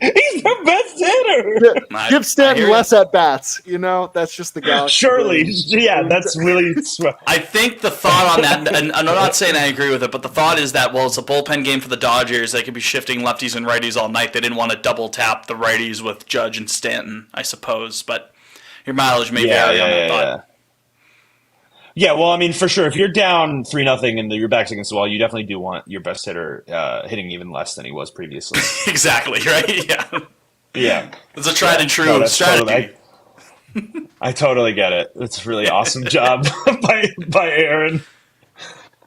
He's their best hitter. Give I Stanton hear you. less at bats. That's just the guy. Surely, yeah, that's really. I think the thought on that, and I'm not saying I agree with it, but the thought is that, well, it's a bullpen game for the Dodgers. They could be shifting lefties and righties all night. They didn't want to double tap the righties with Judge and Stanton, I suppose. But your mileage may vary on that thought. Yeah, well, I mean, for sure, if you're down 3-0 and your back's against the wall, you definitely do want your best hitter hitting even less than he was previously. Exactly, right? Yeah. Yeah. It's a tried and true No, that's strategy. I totally get it. It's a really awesome job by Aaron.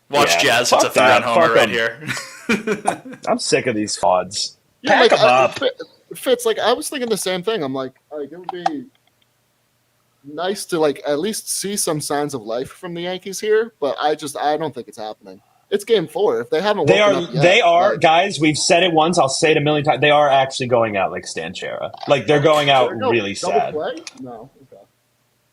Watch Yeah, Jazz. fuck It's a 3-run that. homer Fuck right 'em. here. I'm sick of these odds. Yeah, Pack like, them up. Fitz, like I was thinking the same thing. I'm like it would be nice to like at least see some signs of life from the Yankees here, but I don't think it's happening. It's game 4. If they haven't They woken are, up yet, they are, like, guys. We've said it once. I'll say it a million times. They are actually going out like Stan Chera. Like they're going out really double sad. play? No, okay.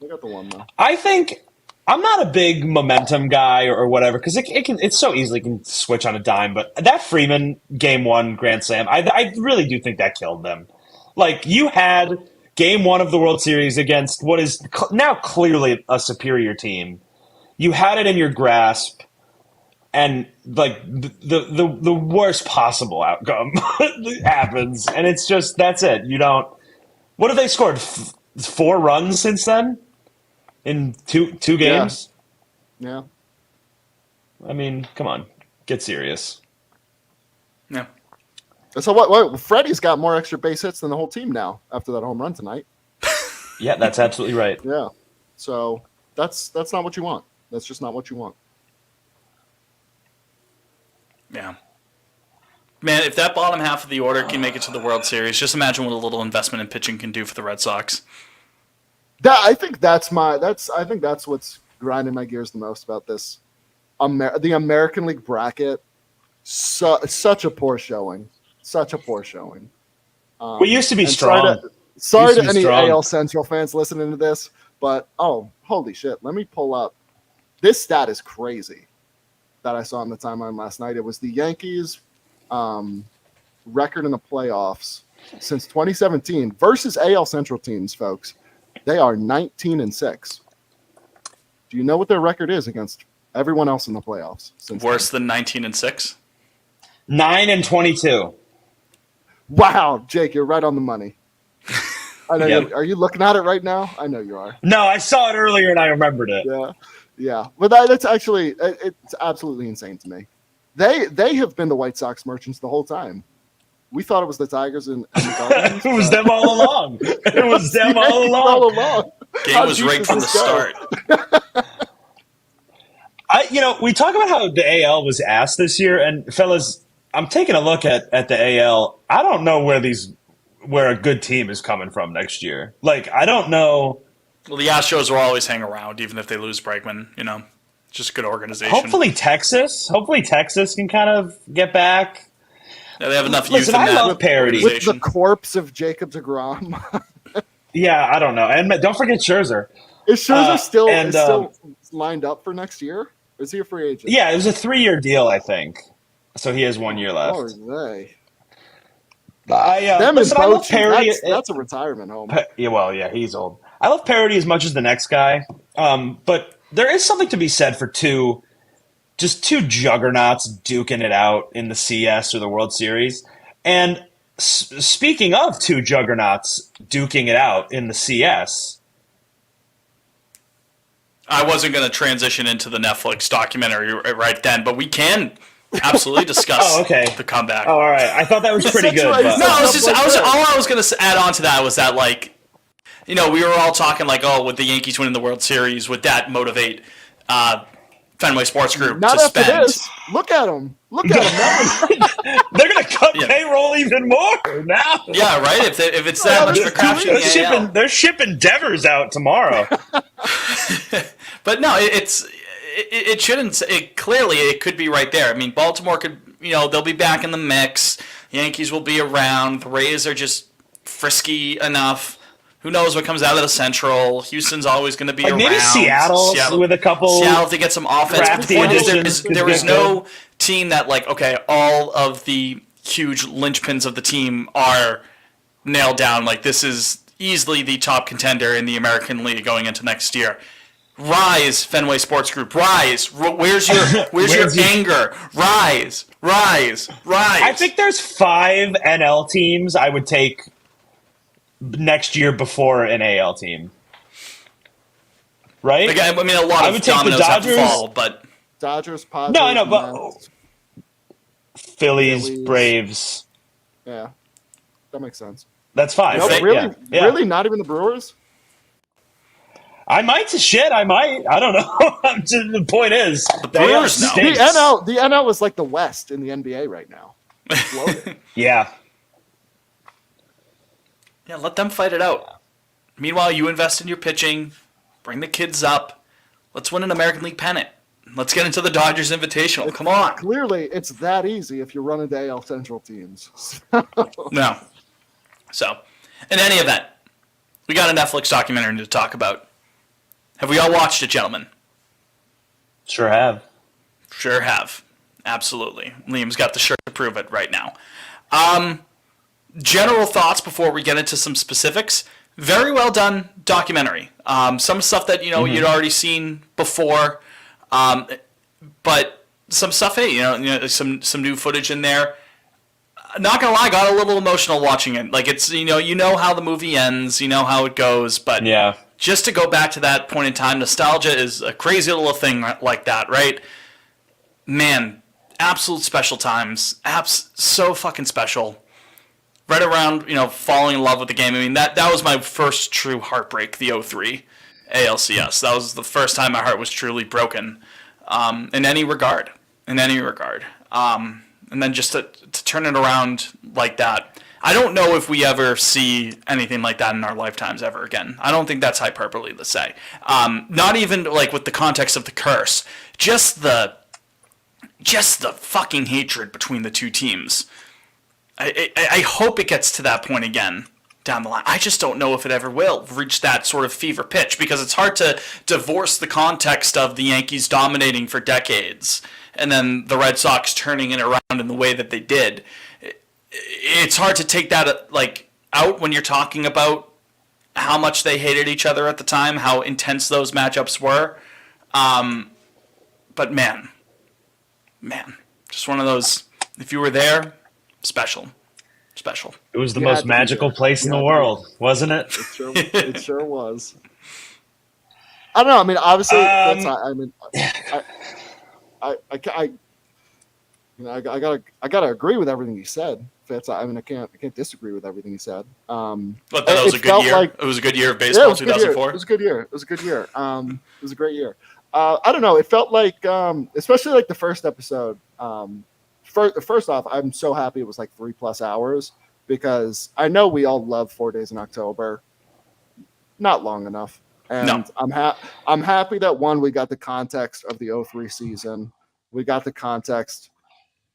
They got the one though. I think I'm not a big momentum guy or whatever because it's so easily can switch on a dime. But that Freeman game 1 grand slam, I really do think that killed them. Like you had game 1 of the World Series against what is now clearly a superior team. You had it in your grasp. And like the worst possible outcome happens, and it's just that's it. You don't. What have they scored? 4 runs since then in two games. Yeah. I mean, come on, get serious. Yeah. So what? Freddie's got more extra base hits than the whole team now after that home run tonight. Yeah, that's absolutely right. Yeah. So that's not what you want. That's just not what you want. Yeah. Man, if that bottom half of the order can make it to the World Series, just imagine what a little investment in pitching can do for the Red Sox. I think that's what's grinding my gears the most about this. The American League bracket, such a poor showing. Such a poor showing. We used to be strong. Sorry to be any strong. AL Central fans listening to this, but holy shit. Let me pull up. This stat is crazy that I saw on the timeline last night. It was the Yankees record in the playoffs since 2017 versus AL Central teams, folks. They are 19-6. Do you know what their record is against everyone else in the playoffs? Worse than 19-6? 9-22. Wow, Jake, you're right on the money. I know. Yep. Are you looking at it right now? I know you are. No, I saw it earlier and I remembered it. Yeah. But that's actually it's absolutely insane to me. They have been the White Sox merchants the whole time. We thought it was the Tigers and the Guardians. It was them all along. It was them all along. Game was rigged from the start. We talk about how the AL was ass this year, and fellas, I'm taking a look at the AL. I don't know where a good team is coming from next year. Like, I don't know. Well, the Astros will always hang around, even if they lose Bregman. Just good organization. Hopefully Texas can kind of get back. Yeah, they have enough youth Listen, in I that love parity. With organization. the corpse of Jacob deGrom. Yeah, I don't know. And don't forget Scherzer. Is Scherzer still and, lined up for next year? Or is he a free agent? Yeah, it was a 3-year deal, I think. So he has 1 year left. Oh, they. I Them listen, and I love Bochy, parity. that's a retirement home. Yeah, he's old. I love parity as much as the next guy, but there is something to be said for two juggernauts duking it out in the CS or the World Series. And speaking of two juggernauts duking it out in the CS, I wasn't going to transition into the Netflix documentary right then, but we can absolutely discuss the comeback. Oh, all right. I thought that was pretty good. Right. But, No, all I was going to add on to that was that, like, we were all talking like, with the Yankees winning the World Series, would that motivate Fenway Sports Group Not to after spend? this. Look at them. Look at them. they're going to cut payroll even more now. Yeah, right. If it's that much of a crapshoot in the AL. They're shipping Devers out tomorrow. But no, it shouldn't. Clearly, it could be right there. I mean, Baltimore could, they'll be back in the mix. Yankees will be around. The Rays are just frisky enough. Who knows what comes out of the Central? Houston's always going to be around. Maybe Seattle with a couple. Seattle to get some offense. Crafty The point additions. there is no team that all of the huge linchpins of the team are nailed down. Like, this is easily the top contender in the American League going into next year. Rise, Fenway Sports Group. Rise. Where's your anger? Rise. I think there's 5 NL teams I would take next year before an AL team. right? Like, I mean, a lot I of would take the dominoes have to Dodgers. fall, but Dodgers, Padres, No, I know, but Mets. Phillies, Phillies. Braves. Yeah, that makes sense. That's fine. No, right? really, Yeah. really, not even the Brewers. I might shit. I might. I don't know. The point is, the Brewers know. The NL is like the West in the NBA right now. It's loaded. Yeah. yeah, let them fight it out. Meanwhile, you invest in your pitching, bring the kids up. Let's win an American League pennant. Let's get into the Dodgers Invitational. Come on. Clearly, it's that easy if you're running the AL Central teams. No. So, in any event, we got a Netflix documentary to talk about. Have we all watched it, gentlemen? Sure have. Sure have. Absolutely. Liam's got the shirt to prove it right now. General thoughts before we get into some specifics. Very well done documentary. Some stuff that, you'd already seen before. But some stuff, hey, some new footage in there. Not gonna lie, I got a little emotional watching it. Like, it's, you know how the movie ends, you know how it goes, but Yeah. just to go back to that point in time, nostalgia is a crazy little thing like that, right? Man, absolute special times. So fucking special. Right around, falling in love with the game. I mean, that was my first true heartbreak, the 03 ALCS. That was the first time my heart was truly broken, in any regard. And then just to turn it around like that, I don't know if we ever see anything like that in our lifetimes ever again. I don't think that's hyperbole to say. Not even like with the context of the curse, just the fucking hatred between the two teams. I hope it gets to that point again down the line. I just don't know if it ever will reach that sort of fever pitch, because it's hard to divorce the context of the Yankees dominating for decades and then the Red Sox turning it around in the way that they did. It's hard to take that out when you're talking about how much they hated each other at the time, how intense those matchups were. But man, just one of those, if you were there, special. It was the You most had to be magical there. place in You the had to be world, wasn't it? It sure was. I don't know. I mean, obviously, I gotta agree with everything he said. Fitz. I mean, I can't disagree with everything he said. But that was a good year. It was a good year of Yeah, baseball, it was a good year. 2004. It was a good year. It was a good year. It was a great year. I don't know. It felt like, especially like the first episode. First off, I'm so happy it was like 3+ hours, because I know we all love 4 Days in October. Not long enough. And No. I'm happy that, one, we got the context of the 03 season. We got the context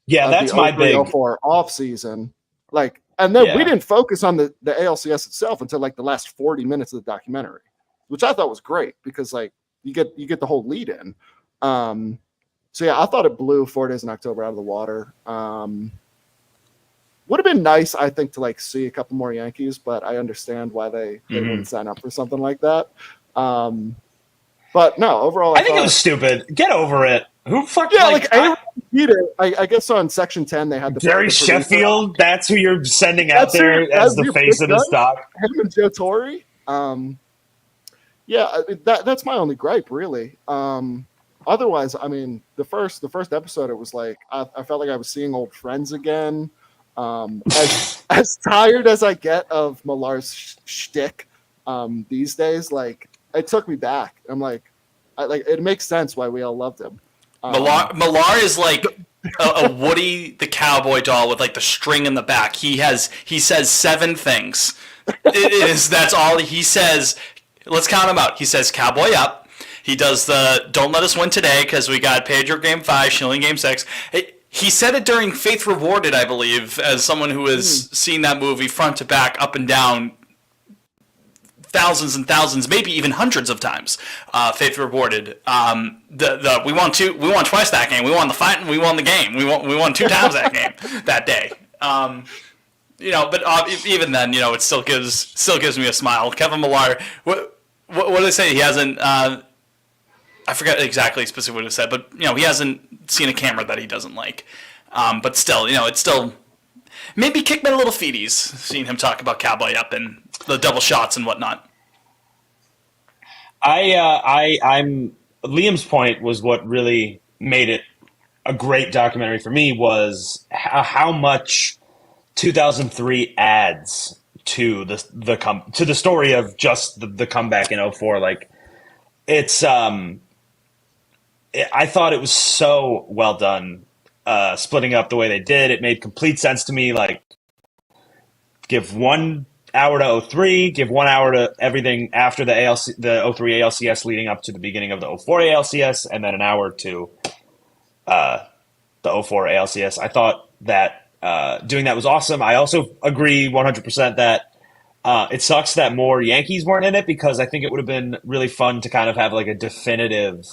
Yeah, of that's the my 03, big. 04 off season. And then Yeah. we didn't focus on the ALCS itself until like the last 40 minutes of the documentary, which I thought was great, because like you get the whole lead in. So yeah, I thought it blew 4 Days in October out of the water. Would have been nice, I think, to like see a couple more Yankees, but I understand why they wouldn't sign up for something like that. But no, overall, I think it was stupid. Get over it. Who fucking Aaron Peter. I guess on Section 10 they had the Jerry the producer. Sheffield? That's who you're sending out That's who- there that's as the your face big of this gun? doc. Him and Joe Torre. That's my only gripe, really. Otherwise, I mean, the first episode, it was like I felt like I was seeing old friends again. As tired as I get of Millar's shtick these days, like it took me back. I'm like, it makes sense why we all loved him. Millar is like a Woody the cowboy doll with like the string in the back. He says 7 things. That's all he says. Let's count them out. He says cowboy up. He does the don't let us win today because we got Pedro game 5, Schilling game 6. He said it during Faith Rewarded, I believe, as someone who has seen that movie front to back, up and down, thousands and thousands, maybe even hundreds of times. Faith Rewarded. We won twice that game. We won the fight and we won the game. We won 2 times that game that day. But even then, it still gives me a smile. Kevin Millar. What did they say? He hasn't. I forget exactly specifically what it said, but he hasn't seen a camera that he doesn't like. But still, it's still maybe kick me a little feeties seeing him talk about Cowboy Up and the double shots and whatnot. I'm Liam's point was what really made it a great documentary for me was how much 2003 adds to the story of just the comeback in '04. Like it's I thought it was so well done, splitting up the way they did. It made complete sense to me. Like give 1 hour to '03, give 1 hour to everything after the '03 ALCS leading up to the beginning of the '04 ALCS, and then an hour to the '04 ALCS. I thought that doing that was awesome. I also agree 100% that it sucks that more Yankees weren't in it, because I think it would have been really fun to kind of have like a definitive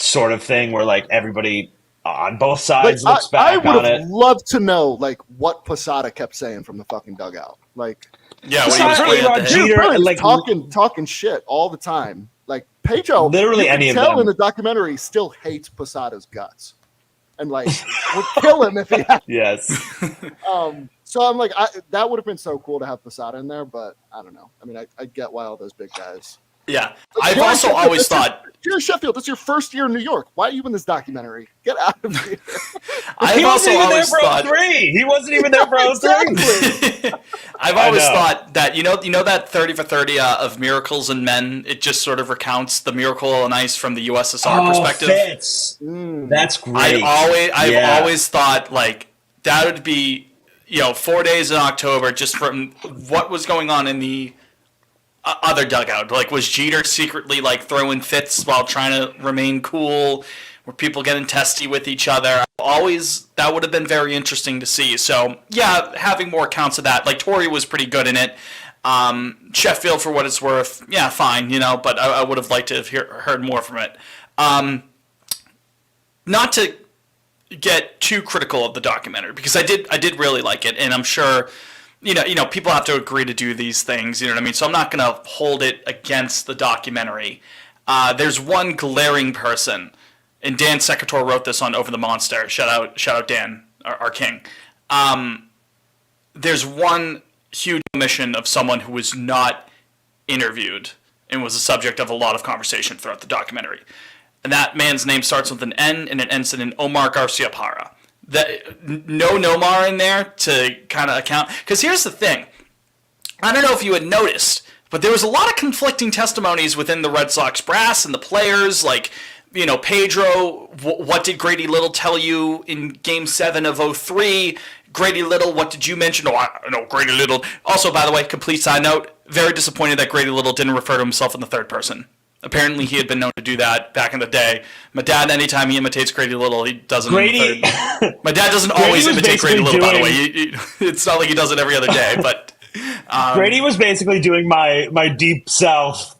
sort of thing where like everybody on both sides looks I back on would it. have loved to know like what Posada kept saying from the fucking dugout. Like, Yeah, when he was Posada, playing at the Jeter, dude, Brian's like- talking shit all the time. Like Pedro, Literally you any can of tell them. in the documentary, still hates Posada's guts, and like would kill him if he had. Yes. So I'm like, that would have been so cool to have Posada in there, but I don't know. I mean, I get why all those big guys. Yeah, Like, I've Jerry also Sheffield, always this is- thought. Jerry Sheffield, this is your first year in New York. Why are you in this documentary? Get out of here. I've He also wasn't even there always for thought. 03. He wasn't even there for 03. Exactly. I've always know. thought that you know that 30 for 30 of Miracles and Men. It just sort of recounts the Miracle on Ice from the USSR perspective. Fitz. That's great. I've always thought like that would be 4 days in October just from what was going on in the other dugout. Like, was Jeter secretly like throwing fits while trying to remain cool? Were people getting testy with each other? Always, that would have been very interesting to see. So yeah, having more accounts of that. Like Torrey was pretty good in it. Sheffield, for what it's worth, yeah, fine, but I would have liked to have heard more from it. Not to get too critical of the documentary, because I did really like it, and I'm sure people have to agree to do these things, you know what I mean? So I'm not going to hold it against the documentary. There's one glaring person, and Dan Secator wrote this on Over the Monster. Shout out Dan, our king. There's one huge omission of someone who was not interviewed and was the subject of a lot of conversation throughout the documentary. And that man's name starts with an N and it ends in an Omar Garcia-Parra. No Nomar in there to kind of account. Because here's the thing. I don't know if you had noticed, but there was a lot of conflicting testimonies within the Red Sox brass and the players. Like, Pedro, what did Grady Little tell you in Game 7 of '03? Grady Little, what did you mention? No, Grady Little. Also, by the way, complete side note, very disappointed that Grady Little didn't refer to himself in the third person. Apparently, he had been known to do that back in the day. My dad, anytime he imitates Grady Little, he doesn't. Grady. My dad doesn't Grady always was imitate Grady Little, by the way. basically It's not like he does it every other day, but. Grady was basically doing my Deep South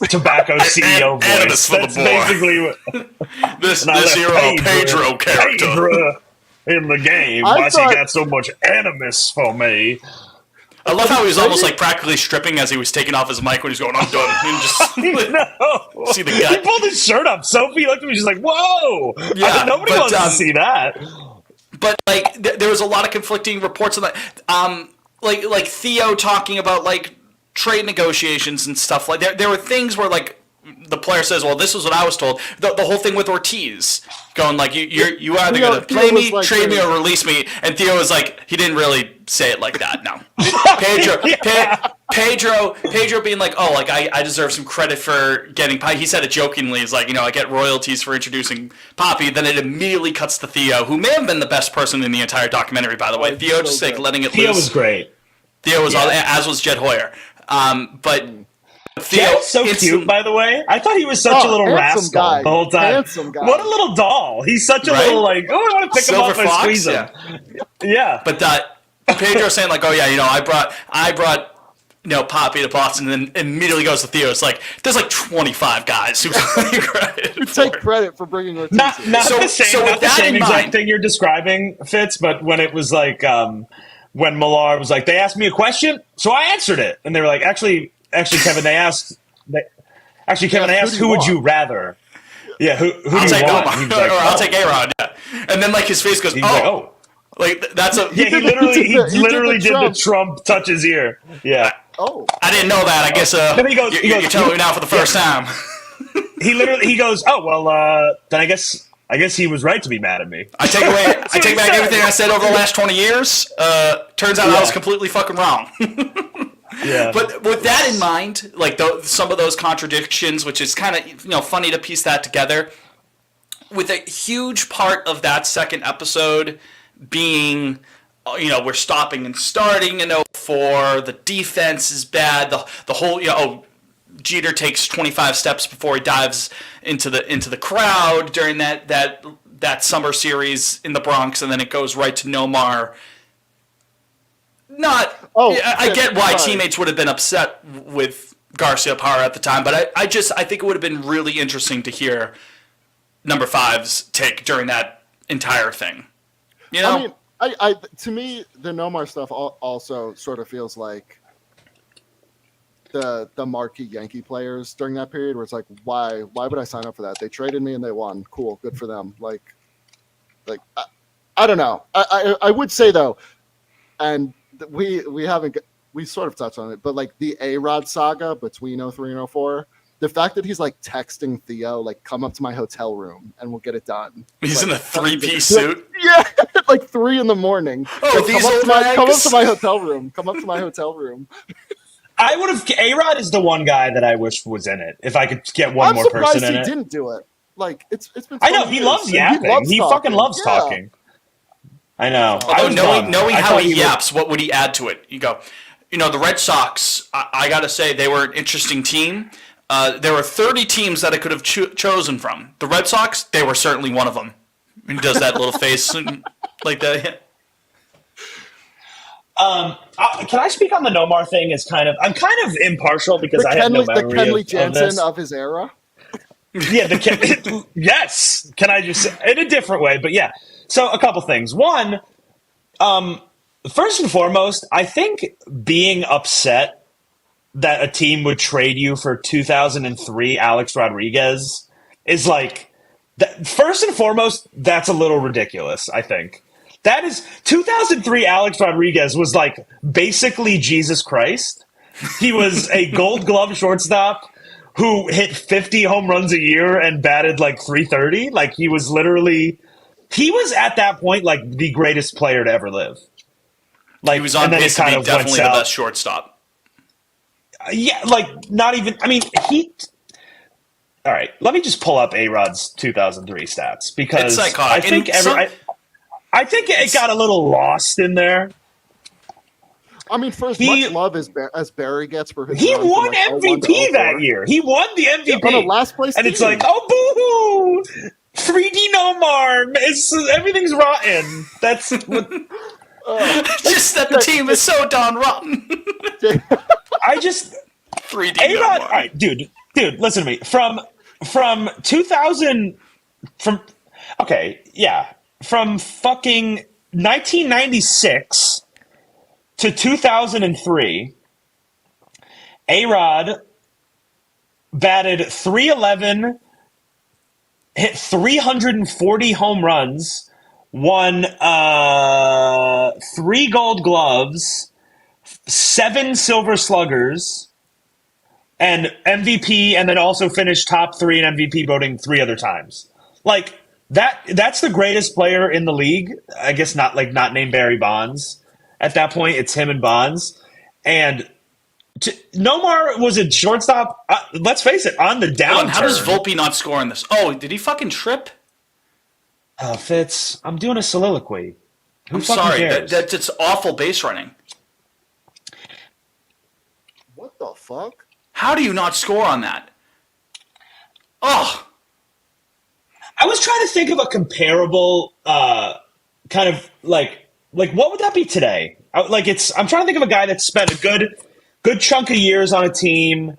tobacco CEO voice. Animus for the That's boy. basically what. This And I left hero Pedro character. Pedro in the game. I Why's thought- he got so much animus for me? I love how he was almost like practically stripping as he was taking off his mic when he's going, I'm done. And just No. see the He gut. pulled his shirt up. Sophie looked at me. She's like, "Whoa!" Yeah, nobody but, wants to see that. But like, there was a lot of conflicting reports on that. Like Theo talking about like trade negotiations and stuff like that. There were things where like the player says, "Well, this is what I was told." The whole thing with Ortiz going like, "You either Theo- going to Theo play me, was like trade me, the- or release me." And Theo was like, he didn't really say it like that. No, Pedro being like, "Oh, like I deserve some credit for getting Poppy." He said it jokingly. He's like, I get royalties for introducing Poppy. Then it immediately cuts to Theo, who may have been the best person in the entire documentary, by the way. Theo so just like good. letting it Theo loose. was great. Theo was Yeah. as was Jed Hoyer. But Theo, Jed's so cute, by the way. I thought he was such a little handsome rascal guy. the whole time. Handsome guy. What a little doll. He's such a Right? little like, oh, I want to pick him Silver up and Fox, squeeze him. yeah. Yeah. But Pedro saying like, "Oh yeah, I brought Poppy to Boston," and then immediately goes to Theo. It's like there's like 25 guys who Take credit for bringing Ortiz. not in. not So- the same, so with not the that same in exact mind- thing you're describing, Fitz, but when it was like when Millar was like, they asked me a question, so I answered it. And they were like, actually, Kevin, they asked who would want? you rather? Yeah, who do I'll you take want? Omar, He was or like, I'll oh. take A-Rod. Yeah. And then like his face goes, He was like, oh. Like that's a. Yeah, he literally did the Trump. Trump touch his ear. Yeah. Oh, I didn't know that. I guess Then he goes- you're telling me now for the first time. He goes, oh well, then I guess he was right to be mad at me. I take back everything I said over the last 20 years. Turns out I was completely fucking wrong. Yeah. But with that in mind, like some of those contradictions, which is kind of funny to piece that together, with a huge part of that second episode being, we're stopping and starting in 04, the defense is bad, the whole Jeter takes 25 steps before he dives into the crowd during that summer series in the Bronx, and then it goes right to Nomar. I get why teammates would have been upset with Garcia Parra at the time, but I think it would have been really interesting to hear number 5's take during that entire thing. I mean, I to me, the Nomar stuff also sort of feels like the marquee Yankee players during that period, where it's like, why would I sign up for that? They traded me and they won. Cool, good for them. Like I don't know. I would say though, and we sort of touched on it, but like the A-Rod saga between 03 and 04, the fact that he's like texting Theo, like, come up to my hotel room and we'll get it done. He's like, in a 3-piece suit. Yeah, like 3 a.m. Oh, like, these come old up to my hotel room. Come up to my hotel room. I would have. A-Rod is the one guy that I wish was in it. If I could get one more person in it. I'm surprised he didn't do it. Like it's been. I know he loves yapping. He fucking loves talking. I know. Knowing how he yaps, what would he add to it? You go, the Red Sox. I got to say they were an interesting team. There were 30 teams that I could have chosen from. The Red Sox, they were certainly one of them. And he does that little face like that. Yeah. Can I speak on the Nomar thing? I'm kind of impartial because I have no memory the Kenley of Jansen this. of his era. Yeah, yes. Can I just in a different way? But yeah. So a couple things. One, first and foremost, I think being upset that a team would trade you for 2003 Alex Rodriguez is like, first and foremost, that's a little ridiculous, I think. That is 2003 Alex Rodriguez was like basically Jesus Christ. He was a Gold Glove shortstop who hit 50 home runs a year and batted like 330. Like he was at that point like the greatest player to ever live. Like he was on pace to be definitely the best shortstop. Yeah, like not even. I mean, all right, let me just pull up A-Rod's 2003 stats because it's psychotic. I think it got a little lost in there. I mean, for as much love as Barry gets for his he won MVP that year. He won the MVP on a last place, and team. It's like, oh boo, 3D Nomar, everything's rotten. That's what. It's just that the team is so darn rotten. I just 3D A-Rod. Nomar. All right, dude, listen to me. From 2000, from fucking 1996 to 2003, A-Rod batted 311, hit 340 home runs, won 3 Gold Gloves, 7 Silver Sluggers, and MVP, and then also finished top 3 in MVP voting 3 other times. Like that's the greatest player in the league. I guess not named Barry Bonds. At that point, it's him and Bonds. And Nomar was a shortstop. Let's face it, on the downturn. How does Volpe not score in this? Oh, did he fucking trip? Fitz, I'm doing a soliloquy. I'm sorry. That's awful base running. What the fuck? How do you not score on that? Oh. I was trying to think of a comparable kind of like what would that be today? I'm trying to think of a guy that spent a good chunk of years on a team.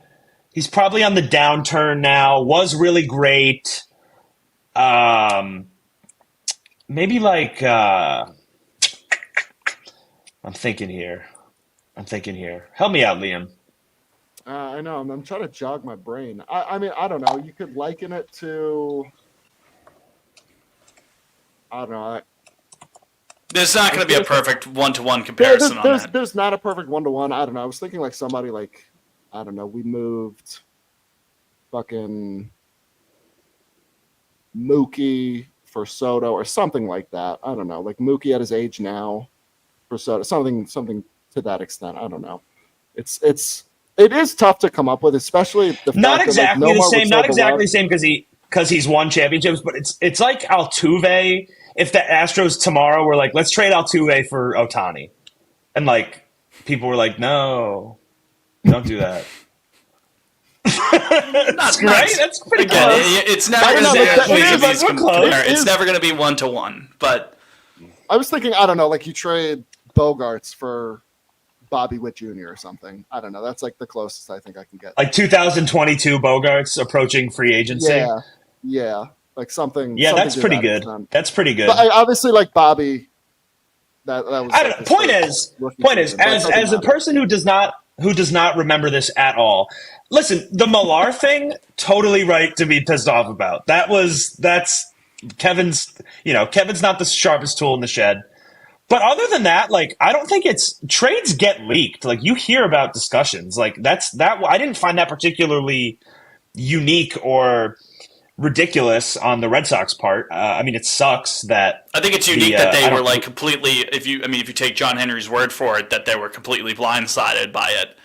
He's probably on the downturn now. Was really great. Maybe like I'm thinking here. Help me out, Liam. I know. I'm trying to jog my brain. I mean, I don't know. You could liken it to. I don't know. There's not going to be a perfect one-to-one comparison on that. There's not a perfect one-to-one. I don't know. I was thinking like somebody like, I don't know, we moved fucking Mookie for Soto or something like that. I don't know. Like Mookie at his age now for Soto. Something to that extent. I don't know. It is tough to come up with, especially the fact Not exactly that, like, the Nomar same. was Not so exactly the beloved. same because he's won championships, but it's like Altuve. If the Astros tomorrow were like, let's trade Altuve for Ohtani, and like people were like, no, don't do that. Right? That's pretty Again, close. it's never I going don't to know, be. but We it can is, be like, we're close. compare. It It's is. never going to be 1-to-1. But I was thinking, I don't know, like you trade Bogarts for Bobby Witt Jr. or something. I don't know. That's like the closest I think I can get. Like 2022 Bogarts approaching free agency. Yeah, like something. Yeah, something that's to pretty that good. extent. That's pretty good. But I obviously like Bobby. That was. I Like don't, his point first is, rookie point is, season, but it as doesn't as a matter. person who does not remember this at all. Listen, the Millar thing, totally right to be pissed off about. That's Kevin's. Kevin's not the sharpest tool in the shed. But other than that, like, I don't think trades get leaked. Like, you hear about discussions. Like, I didn't find that particularly unique or ridiculous on the Red Sox part. I mean, it sucks that I think it's unique that I they were don't- like completely. If you take John Henry's word for it, that they were completely blindsided by it.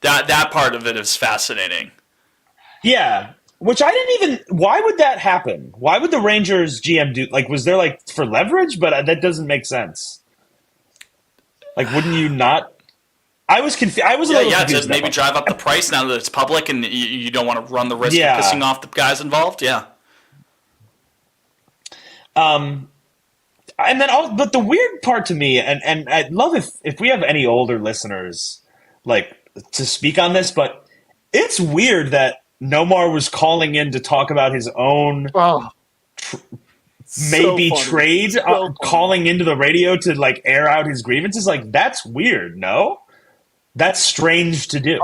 That part of it is fascinating. Yeah, which I didn't even. Why would that happen? Why would the Rangers GM do? Like, was there like for leverage? But that doesn't make sense. Like, wouldn't you not? I was confused. I was a little confused. To maybe drive up the price now that it's public and you don't want to run the risk Yeah. of pissing off the guys involved. Yeah. And then, but the weird part to me, and I'd love if we have any older listeners, like, to speak on this, but it's weird that Nomar was calling in to talk about his own Oh, maybe so funny. trade, So funny. calling into the radio to like air out his grievances. Like, that's weird. No, that's strange to do.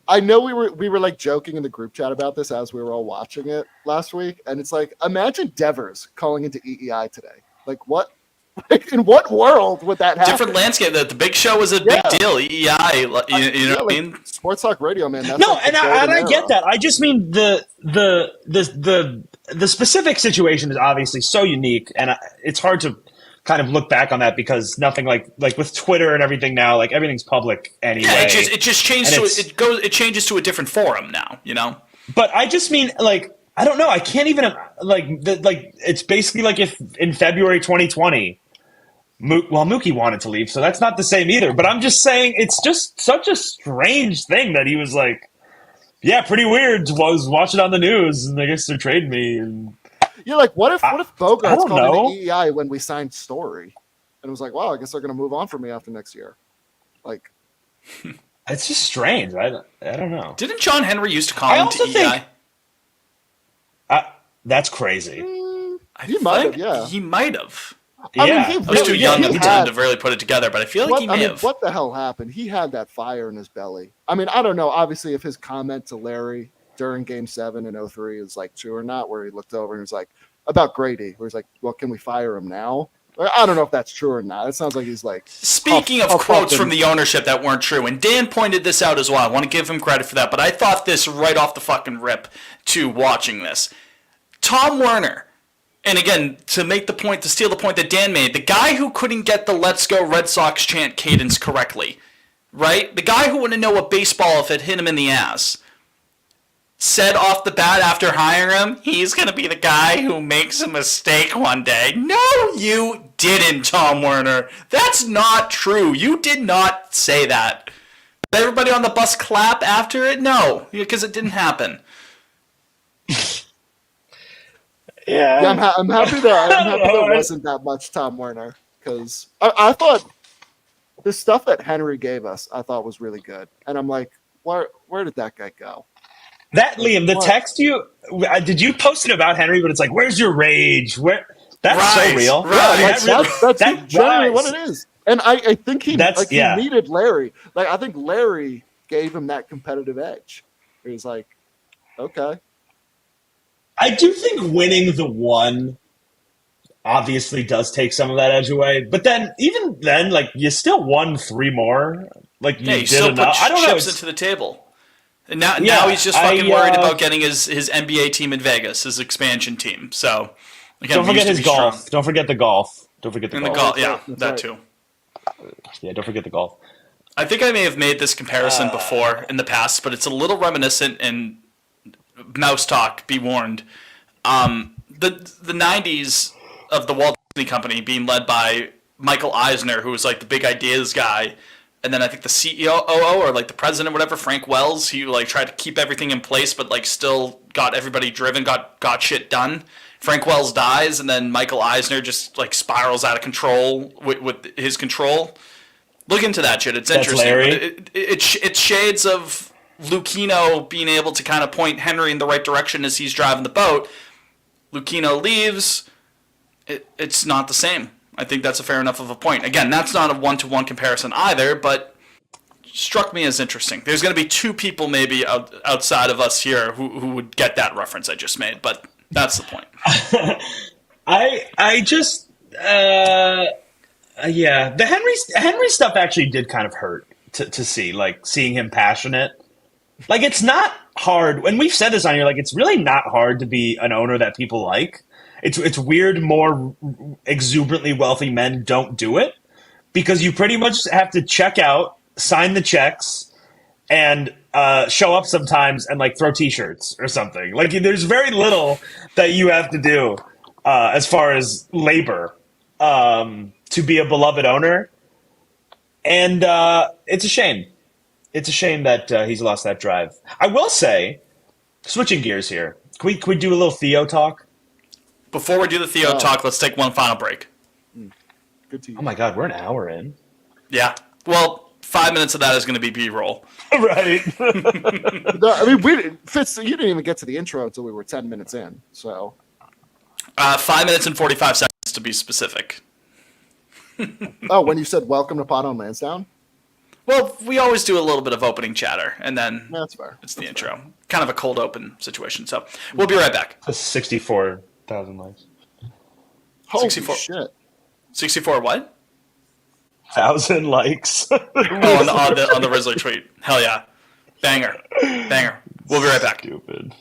I know we were like joking in the group chat about this as we were all watching it last week, and it's like, imagine Devers calling into EEI today. Like, what? Like, in what world would that happen? Different landscape. The Big Show was a big deal. EEI, you know what I mean? Sports Talk Radio, man. That's No, like the and golden I get era. that. I just mean the specific situation is obviously so unique, and it's hard to kind of look back on that because nothing like with Twitter and everything now, like everything's public anyway. Yeah, it just changed And it changes to a different forum now. You know. But I just mean, like, I don't know. I can't even it's basically like if in February 2020. Mookie wanted to leave, so that's not the same either. But I'm just saying it's just such a strange thing that he was like, yeah, pretty weird. Was watching on the news, and I guess they're trading me. And You're like, what if Bogarts don't called know. into EEI when we signed Story, and was like, wow, I guess they're going to move on from me after next year. Like, it's just strange. I don't know. Didn't John Henry used to call I him also to think- EEI? That's crazy. he might have, think yeah. He might have. Yeah, I mean, he I was too really- young he at the had- time to really put it together, but I feel like he may have. What the hell happened? He had that fire in his belly. I mean, I don't know, obviously, if his comment to Larry during Game 7 in 03 is like true or not, where he looked over and was like, about Grady, where he's like, well, can we fire him now? Like, I don't know if that's true or not. It sounds like he's like, Speaking of huff quotes and- from the ownership that weren't true, and Dan pointed this out as well. I want to give him credit for that, but I thought this right off the fucking rip to watching this. Tom Werner, and again, to steal the point that Dan made, the guy who couldn't get the Let's Go Red Sox chant cadence correctly, right? The guy who wouldn't know a baseball if it hit him in the ass, said off the bat after hiring him, he's going to be the guy who makes a mistake one day. No, you didn't, Tom Werner. That's not true. You did not say that. Did everybody on the bus clap after it? No, because it didn't happen. Yeah. yeah, I'm happy there wasn't that much Tom Werner, because I thought the stuff that Henry gave us, I thought was really good. And I'm like, where did that guy go? That Liam, the What? text did you post it about Henry? But it's like, where's your rage? That's so Right, real. right. That really- That's that generally drives- what it is. And I think he yeah. needed Larry. Like, I think Larry gave him that competitive edge. He was like, okay. I do think winning the one obviously does take some of that edge away. But then, even then, like you still won 3 more. Like you Yeah, he did still put enough. I don't know. chips It's, into the table. And now, Yeah, now he's just fucking worried I about getting his NBA team in Vegas, his expansion team. So again, don't we forget used to his be golf. strong. Don't forget the golf. Don't forget the And the golf. golf, That's yeah, right, that's that right. too. Yeah, don't forget the golf. I think I may have made this comparison before in the past, but it's a little reminiscent. And mouse talk, be warned. The '90s of the Walt Disney Company being led by Michael Eisner, who was like the big ideas guy, and then I think the CEO or like the president, or whatever, Frank Wells, he like tried to keep everything in place, but like still got everybody driven, got shit done. Frank Wells dies, and then Michael Eisner just like spirals out of control with his control. Look into that shit. It's That's interesting. Larry. It's shades of Lucchino being able to kind of point Henry in the right direction as he's driving the boat. Lucchino leaves. It's not the same. I think that's a fair enough of a point. Again, that's not a one-to-one comparison either, but struck me as interesting. There's going to be 2 people maybe outside of us here who would get that reference I just made, but that's the point. I just yeah, the Henry stuff actually did kind of hurt to see, like seeing him passionate. Like it's not hard, and we've said this on here. Like it's really not hard to be an owner that people like. It's weird. More exuberantly wealthy men don't do it because you pretty much have to check out, sign the checks, and show up sometimes and like throw T-shirts or something. Like there's very little that you have to do as far as labor to be a beloved owner, and it's a shame. It's a shame that he's lost that drive. I will say, switching gears here, can we do a little Theo talk? Before we do the Theo talk, let's take one final break. Good to you. Oh my God, we're an hour in. Yeah. Well, 5 minutes of that is going to be B-roll. Right. No, I mean, Fitz, you didn't even get to the intro until we were 10 minutes in. So 5 minutes and 45 seconds to be specific. when you said welcome to Pod on Lansdowne, Well, we always do a little bit of opening chatter, and then that's fair. it's the intro. Kind of a cold open situation. So we'll be right back. 64,000 likes. Holy 64. shit! 64 what? 1,000 likes. Oh, on the Rizzler tweet. Hell yeah. Banger. We'll be right back. Stupid.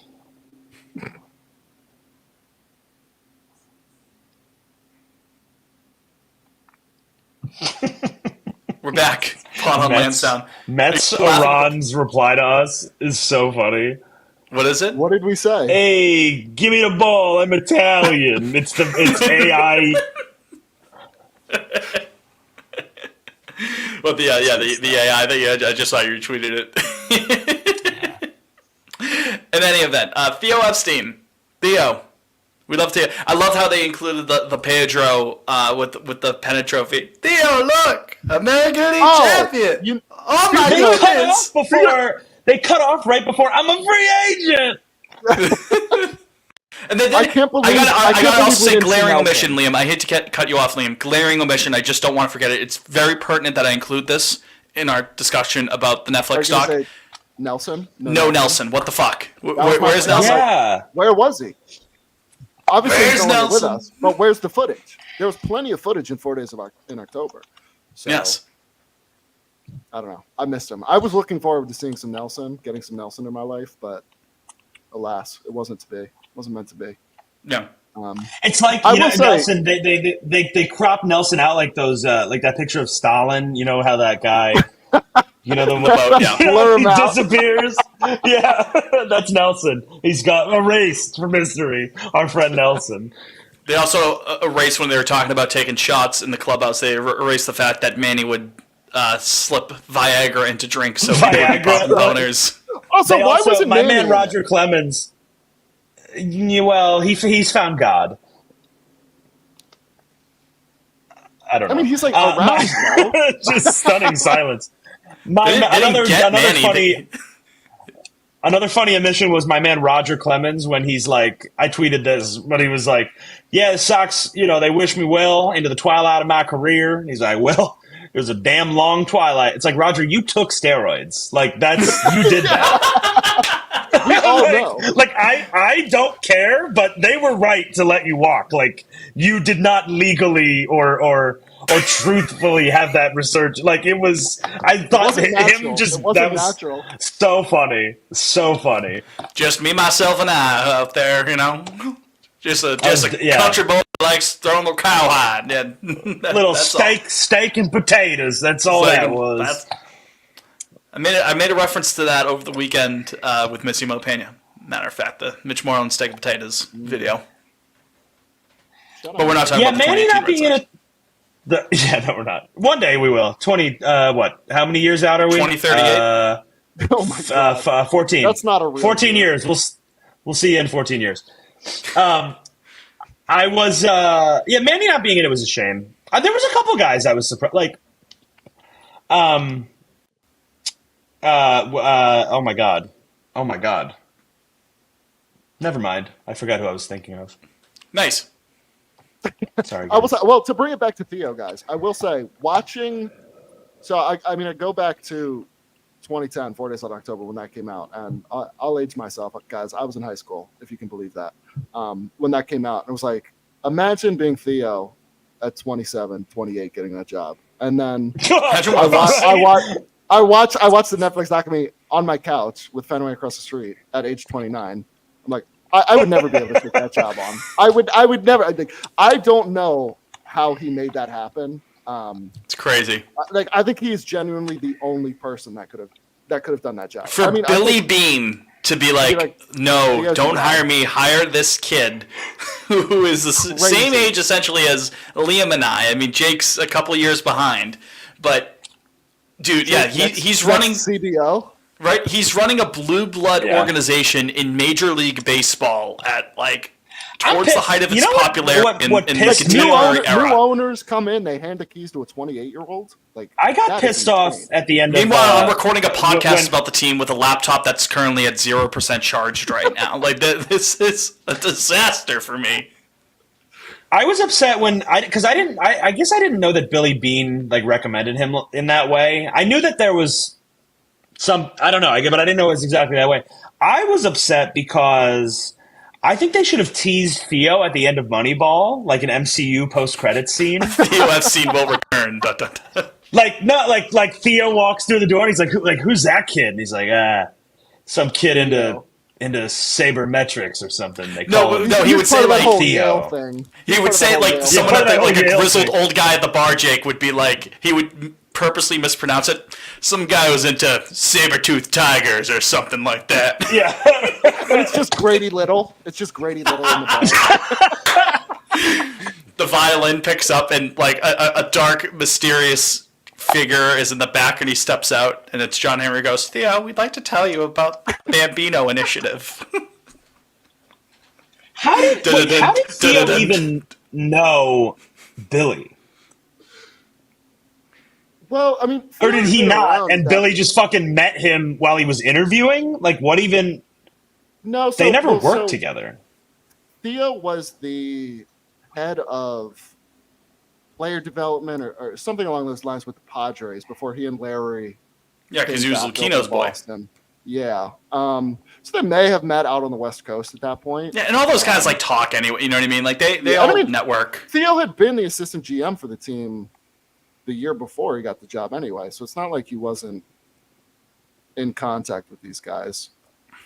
We're back. Pod on Lansdowne. Mets Are you laughing? Iran's reply to us is so funny. What is it? What did we say? Hey, give me the ball. I'm Italian. It's AI. Well, the AI that I just saw you retweeted it. In any event, Theo Epstein. Theo. We love Theo. I love how they included the Pedro with the pennant trophy. Theo, look! American League champion! Oh my They cut goodness! off before. They cut off right before. I'm a free agent. I And then can't believe- I gotta I can't also believe we say didn't see glaring Nelson. omission, Liam. I hate to cut you off, Liam. Glaring omission. I just don't want to forget it. It's very pertinent that I include this in our discussion about the Are Netflix you gonna doc. say Nelson? No, Nelson. What the fuck? was my Where's plan. Nelson? Yeah. Where was he? Obviously, Where's he's no longer with Nelson? us. But where's the footage? There was plenty of footage in 4 days in October. So, Yes. I don't know. I missed him. I was looking forward to seeing some Nelson, getting some Nelson in my life, but alas, it wasn't to be. It wasn't meant to be. Yeah. It's like I you know, will say- Nelson. They crop Nelson out like those like that picture of Stalin. You know how that guy. You know the boat, yeah. Blur him he out. disappears. Yeah, that's Nelson. He's got erased from history. Our friend Nelson. They also erased when they were talking about taking shots in the clubhouse. They erased the fact that Manny would slip Viagra into drinks so people would be popping boners. Also, They why also, wasn't my Manny man in Roger Clemens. Well, he's found God. I don't know. I mean, he's like Uh, around. bro. just stunning silence. They didn't get Manny. Funny. Another funny omission was my man Roger Clemens when he's like, I tweeted this, but he was like, "Yeah, the Sox, they wish me well into the twilight of my career." He's like, "Well, it was a damn long twilight." It's like, Roger, you took steroids. Like you did that. We all know. Like I don't care, but they were right to let you walk. Like, you did not legally or truthfully have that research. Like, it was. I thought wasn't natural. him just It wasn't that was natural. so funny, so funny. Just me, myself, and I up there, Just a yeah. country boy that likes throwing a cowhide. Yeah, Little that's all. steak and potatoes. That's all that was. I made a reference to that over the weekend with Missy Mopena. Matter of fact, the Mitch Moreland steak and potatoes video. But we're not talking Yeah, about the Manny 2018 not being in Red it. Yeah, no, we're not. One day we will. 20. What? How many years out are we? 2038. Oh my god, 14. That's not a real 14 deal. years. We'll see you in 14 years. I was. Manny not being in it was a shame. There was a couple guys I was surprised. Like, oh my god. Never mind. I forgot who I was thinking of. Nice. Sorry. Well, to bring it back to Theo, guys, I will say watching. So I go back to 2010, 4 Days Out October when that came out, and I'll age myself, guys. I was in high school, if you can believe that, when that came out. And it was like, imagine being Theo at 27, 28, getting that job, and then I watched the Netflix documentary on my couch with Fenway across the street at age 29. I'm like, I would never be able to take that job on. I would never. I don't know how he made that happen. It's crazy. I think he is genuinely the only person that could have done that job. For Billy Bean to be like, no, don't hire me. Hire this kid who is the same age essentially as Liam and I. I mean, Jake's a couple years behind, but dude, he's running CBO. Right, he's running a blue blood organization in Major League Baseball at towards the height of its popularity in the contemporary era. New owners come in, they hand the keys to a 28-year-old. I got pissed off at the end. Meanwhile, I'm recording a podcast about the team with a laptop that's currently at 0% charged right now. This is a disaster for me. I was upset because I guess I didn't know that Billy Bean recommended him in that way. I knew that there was I don't know, but I didn't know it was exactly that way. I was upset because I think they should have teased Theo at the end of Moneyball, like an MCU post-credits scene. Theo I've seen will return. Like Theo walks through the door and he's like, who's that kid? And he's like, some kid into sabermetrics or something. No, he would say Theo. He would say someone a grizzled old guy at the bar, Jake, would be like, he would purposely mispronounce it. Some guy was into saber-toothed tigers or something like that. Yeah. And it's just Grady Little. It's just Grady Little in the bar. The violin picks up and a dark, mysterious figure is in the back and he steps out and it's John Henry goes, Theo, we'd like to tell you about the Bambino Initiative. How did Theo even know Billy? Well, I mean, or did he not? And Billy just fucking met him while he was interviewing? What even? No, they never worked together. Theo was the head of player development or something along those lines with the Padres before he and Larry. Yeah, because he was Lucchino's boy. Yeah. So they may have met out on the West Coast at that point. Yeah, and all those guys talk anyway. You know what I mean? They all network. Theo had been the assistant GM for the team the year before he got the job anyway, so it's not like he wasn't in contact with these guys.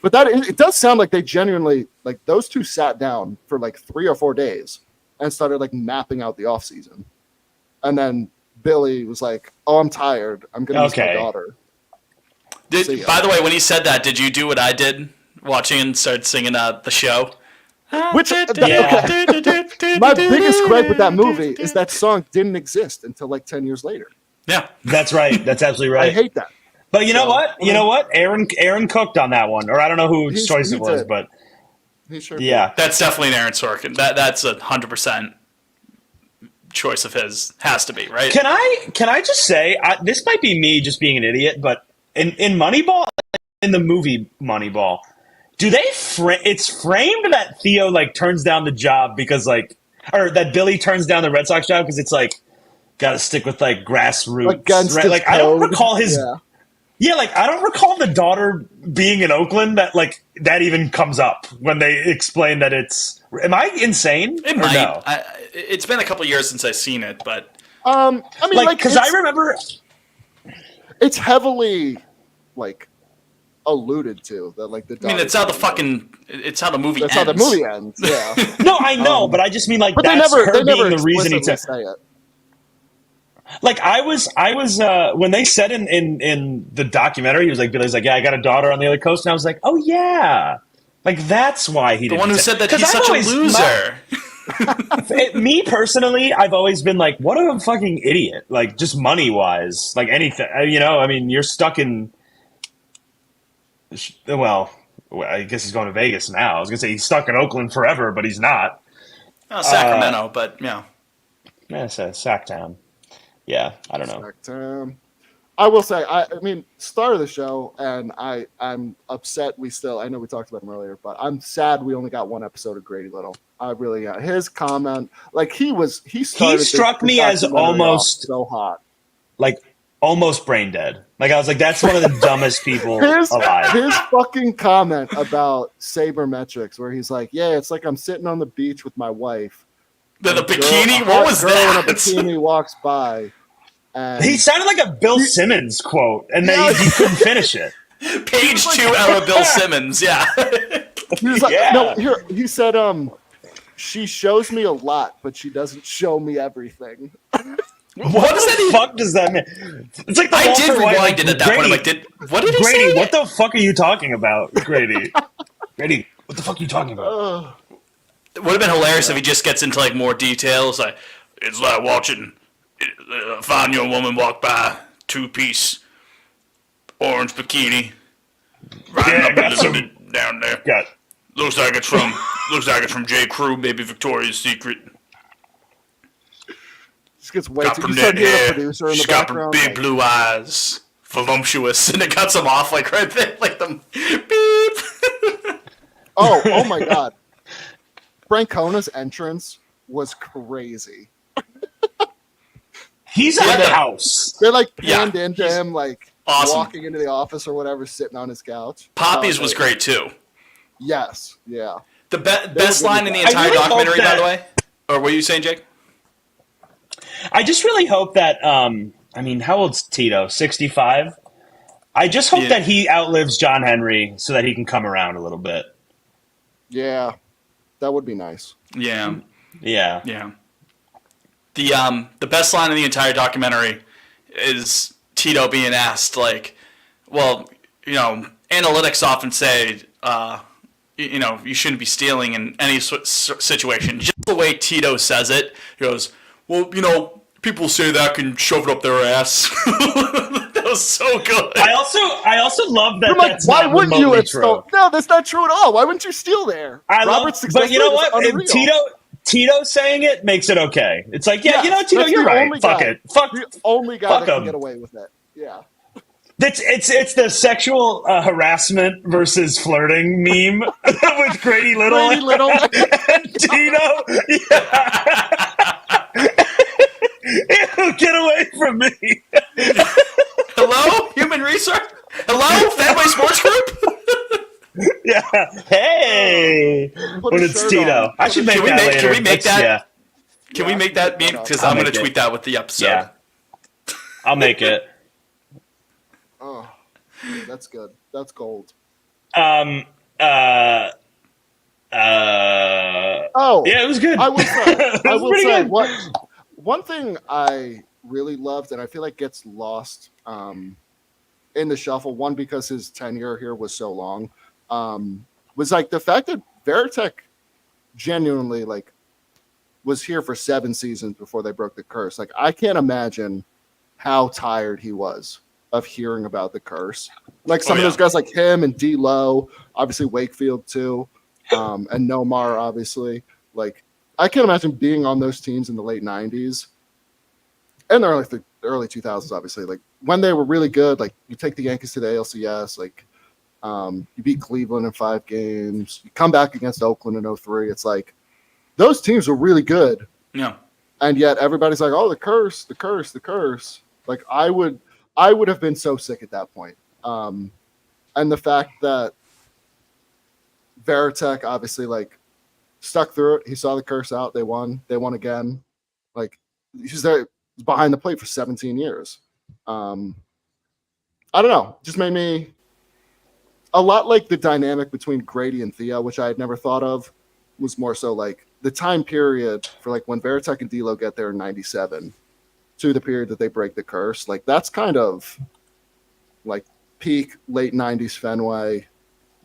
But it does sound like they genuinely those two sat down for 3 or 4 days and started mapping out the off season, and then Billy was like, "Oh, I'm tired. I'm gonna miss my daughter." By the way, when he said that, did you do what I did, watching and start singing the show? Which my biggest gripe with that movie is that song didn't exist until 10 years later. Yeah, that's right. That's absolutely right. I hate that. But you know what? Aaron cooked on that one, or I don't know whose choice it was, but he sure yeah, that's definitely an Aaron Sorkin. That's 100% choice of his. Has to be, right? Can I just say this might be me just being an idiot, but in Moneyball, in the movie Moneyball. Do they it's framed that Theo turns down the job because or that Billy turns down the Red Sox job because it's got to stick with grassroots, against right? I don't recall his Yeah, like I don't recall the daughter being in Oakland that even comes up when they explain that it's. Am I insane? It or might. No? It's been a couple years since I've seen it, but I mean, Because I remember. it's heavily like alluded to that, like the. I mean, it's how the movie That's ends. how the movie ends. Yeah, No, I know, but I just mean like but that's they her never being the reason he explicitly say it. Like I was when they said in the documentary, Billy's like, yeah, I got a daughter on the other coast, and I was like, oh yeah, like that's why he. The didn't one who say- said that 'cause he's I've such a always- loser. Me personally, I've always been like, what a fucking idiot! Like just money wise, like anything, I mean, you're stuck in. Well, I guess he's going to Vegas now. I was gonna say he's stuck in Oakland forever, but he's not. Sacramento, but yeah. Yeah, it's a Sacktown. Yeah, I don't know. I will say, I mean, start of the show, and I'm upset. I know we talked about him earlier, but I'm sad we only got one episode of Grady Little. I really got his comment. Like he struck me as almost so hot, like almost brain dead. Like I was like, that's one of the dumbest people alive. His fucking comment about sabermetrics, where he's like, "Yeah, it's like I'm sitting on the beach with my wife." The bikini? What was girl that? in a bikini walks by. And He sounded like a Bill Simmons quote, and then he couldn't finish it. Page 2 era Bill Simmons, yeah. he was like, Yeah. no, here he said, she shows me a lot, but she doesn't show me everything. What the fuck does that mean? It's like the I did Walter White, rewind it at that point. I'm like, what did he Grady, say? what the fuck are you talking about, Grady? Grady, what the fuck are you talking about? It would have been hilarious if he just gets into like more details. Like, it's like watching a fine young woman walk by, 2-piece orange bikini, riding Yeah, up a got little some- bit down there. God. Looks like it's from J. Crew, maybe Victoria's Secret. Just gets way Got too. You brunette start hearing hair. the producer in the She's got background. big like, blue eyes, voluptuous, and it cuts him off like right there, like the beep. oh my god, Francona's entrance was crazy. He's at the house. They're like Yeah, panned into him, like awesome. walking into the office or whatever, sitting on his couch. Poppy's was great too. Yes, yeah. The best were line in the really entire I really hope documentary, by that- the way. Or what were you saying, Jake? I just really hope that, I mean, how old's Tito? 65? I just hope Yeah. that he outlives John Henry so that he can come around a little bit. Yeah, that would be nice. Yeah, Yeah. yeah. The best line in the entire documentary is Tito being asked, like, well, analytics often say, you shouldn't be stealing in any situation. Just the way Tito says it, he goes, well, people say that can shove it up their ass. That was so good. I also love that. I'm like, that's why not wouldn't you? remotely It's true. no, that's not true at all. Why wouldn't you steal there? But you know what? If Tito saying it makes it okay. It's like, yeah, Tito, that's you're the right. only Fuck guy. it. Fuck. The only guy fuck that can him. get away with it. Yeah. It's the sexual harassment versus flirting meme with Grady Little, Grady Little. and Tito. Yeah. Ew, get away from me. Hello, Human Research? Hello, Fanboy Sports Group? Yeah. Hey. Put When a it's shirt Tito. on. I should make Can we that make- later. can we make That's- that? Yeah. Can we make that meme? Because I'll I'm going to make it. tweet that with the episode. Yeah. I'll make it. Oh, yeah, that's good. That's gold. Oh. Yeah, it was good. I will say, It was pretty good. one thing I really loved, and I feel like gets lost in the shuffle. One, because his tenure here was so long, was like the fact that Veritek genuinely was here for 7 seasons before they broke the curse. Like, I can't imagine how tired he was of hearing about the curse. Like some of those guys like him and D-Lo, obviously Wakefield too, and Nomar, obviously. Like, I can't imagine being on those teams in the late 90s and the early 2000s, obviously. Like, when they were really good, like, you take the Yankees to the ALCS, like, you beat Cleveland in 5 games, you come back against Oakland in 03. It's like, those teams were really good. Yeah. And yet everybody's like, oh, the curse. Like, I would have been so sick at that point. And the fact that Veritek obviously like stuck through it. He saw the curse out. They won. They won again. Like he's there behind the plate for 17 years. I don't know. Just made me a lot like the dynamic between Grady and Thea, which I had never thought of, was more so like the time period for like when Veritek and D'Lo get there in '97 to the period that they break the curse. Like that's kind of like peak late '90s Fenway.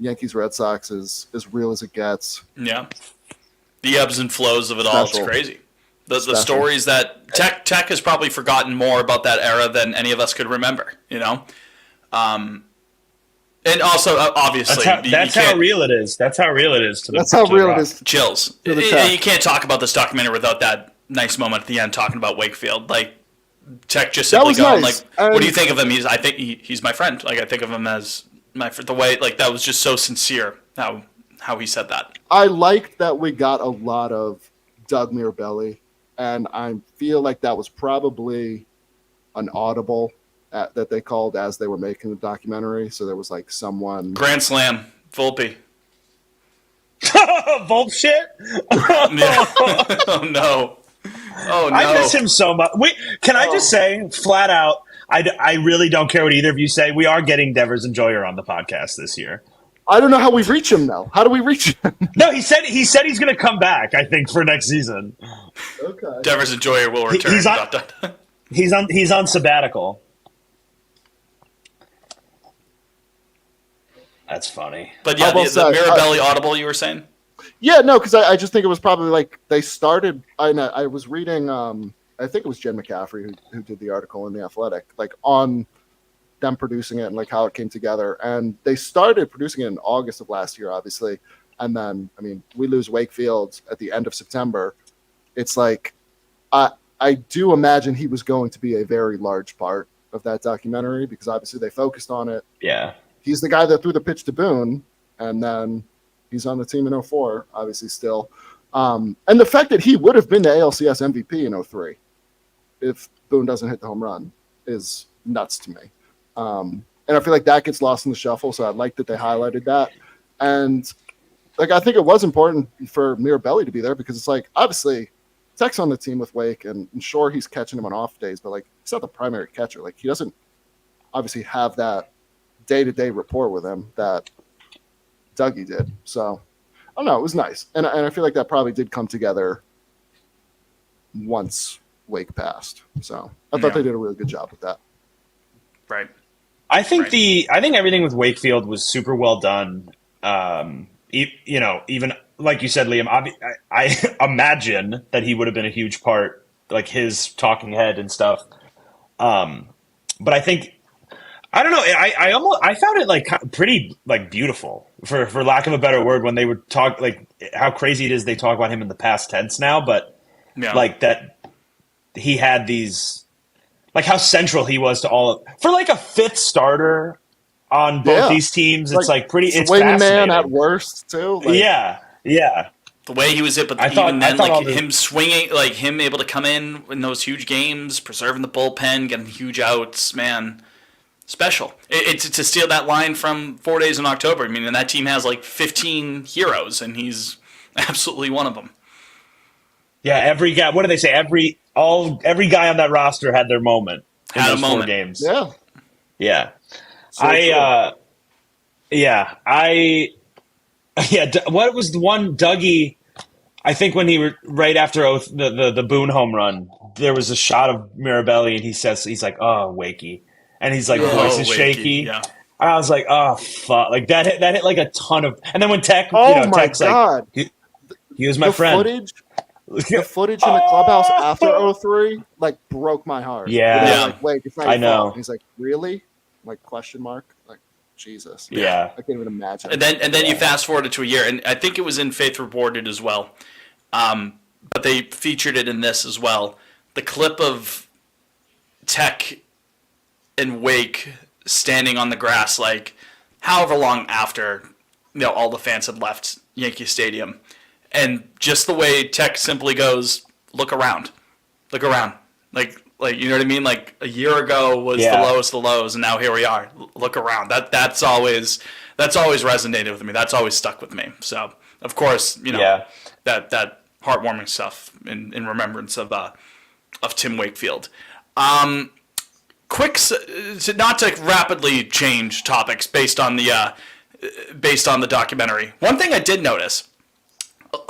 Yankees Red Sox is as real as it gets. Yeah, the ebbs and flows of it all. It's crazy. The stories that Tech has probably forgotten more about that era than any of us could remember. You know. And also, obviously, that's how real it is. That's how real it is. That's how real it is. Chills. You can't talk about this documentary without that nice moment at the end talking about Wakefield. Like Tech just simply going, nice. Like, what do you think of him? I think he's my friend. Like I think of him as my friend. The way, like that was just so sincere. How he said that. I liked that we got a lot of Doug Mirabelli, and I feel like that was probably an audible that they called as they were making the documentary. So there was like someone Grand Slam Volpe. Volpe shit. Oh no. Oh no. I miss him so much. Can I just say flat out? I really don't care what either of you say. We are getting Devers and Joyer on the podcast this year. I don't know how we reach him though. How do we reach him? No, he said he's going to come back. I think for next season. Okay. Devers and Joyer will return. He's on sabbatical. That's funny. But yeah, the Mirabelli audible you were saying? Yeah, no, because I just think it was probably like they started. I was reading. I think it was Jen McCaffrey who did the article in The Athletic, like on them producing it and like how it came together. And they started producing it in August of last year, obviously. And then, I mean, we lose Wakefield at the end of September. It's like I do imagine he was going to be a very large part of that documentary because obviously they focused on it. Yeah. He's the guy that threw the pitch to Boone, and then he's on the team in 04, obviously still. And the fact that he would have been the ALCS MVP in 03 if Boone doesn't hit the home run is nuts to me. And I feel like that gets lost in the shuffle, so I like that they highlighted that. And like I think it was important for Mirabelli to be there because it's like, obviously, Tech's on the team with Wake, and sure, he's catching him on off days, but like he's not the primary catcher. Like he doesn't obviously have that day-to-day rapport with him that Dougie did. So I don't know, it was nice. And I feel like that probably did come together once Wake passed. So I thought they did a really good job with that. Right. I think I think everything with Wakefield was super well done. Even like you said, Liam, I imagine that he would have been a huge part, like his talking head and stuff. But I think, I don't know. I found it like pretty like beautiful, for lack of a better word, when they would talk, like how crazy it is they talk about him in the past tense now, but like that he had these, like how central he was to all of, for like a fifth starter on both these teams. It's like pretty. It's man at worst too. Like, yeah. The way he was hit, but even then, like him swinging, like him able to come in those huge games, preserving the bullpen, getting huge outs, man. Special. It's to steal that line from 4 Days in October. I mean, and that team has like 15 heroes, and he's absolutely one of them. Yeah, every guy. What do they say? Every guy on that roster had their moment. Had a moment. 4 games. Yeah. So what was the one Dougie? I think when he right after the Boone home run, there was a shot of Mirabelli, and he's like, "Oh, Wakey." And he's like, voice is shaky. Yeah. I was like, oh, fuck. Like, that hit like a ton of... And then when Tech... Tech's God. Like, he was my friend. The footage in the clubhouse after 03, like, broke my heart. Yeah. Like, wait, it's not I your know. fault. He's like, really? Like, question mark? Like, Jesus. Yeah. I can't even imagine. And then you fast forward to a year, and I think it was in Faith Rewarded as well. But they featured it in this as well. The clip of Tech and Wake standing on the grass, like however long after all the fans had left Yankee Stadium, and just the way Tech simply goes, look around, like Like, you know what I mean? Like a year ago was Yeah. the lowest of lows, and now here we are. Look around. That's always resonated with me. That's always stuck with me. So of course, Yeah. that heartwarming stuff in remembrance of Tim Wakefield. Not to rapidly change topics based on the documentary. One thing I did notice.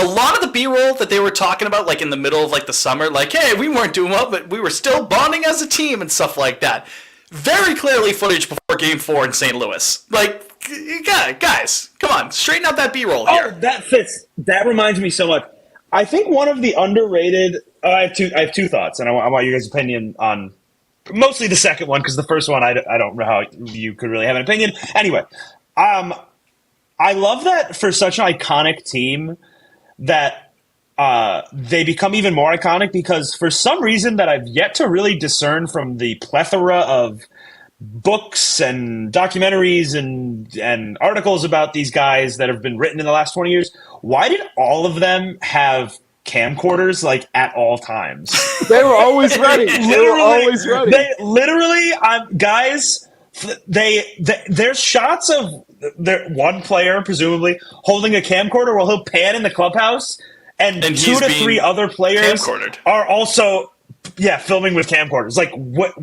A lot of the B-roll that they were talking about, like in the middle of like the summer, like, hey, we weren't doing well, but we were still bonding as a team and stuff like that. Very clearly footage before Game 4 in St. Louis. Like, guys, come on, straighten out that B-roll here. Oh, that fits. That reminds me so much. I think one of the underrated. I have two thoughts, and I want you guys' opinion on mostly the second one, because the first one I don't know how you could really have an opinion. Anyway, I love that for such an iconic team that they become even more iconic, because for some reason that I've yet to really discern from the plethora of books and documentaries and articles about these guys that have been written in the last 20 years, why did all of them have camcorders like at all times? They were always ready. They were always ready. They literally, guys. There's shots of one player presumably holding a camcorder while he'll pan in the clubhouse, and 2 to 3 other players are also filming with camcorders. Like what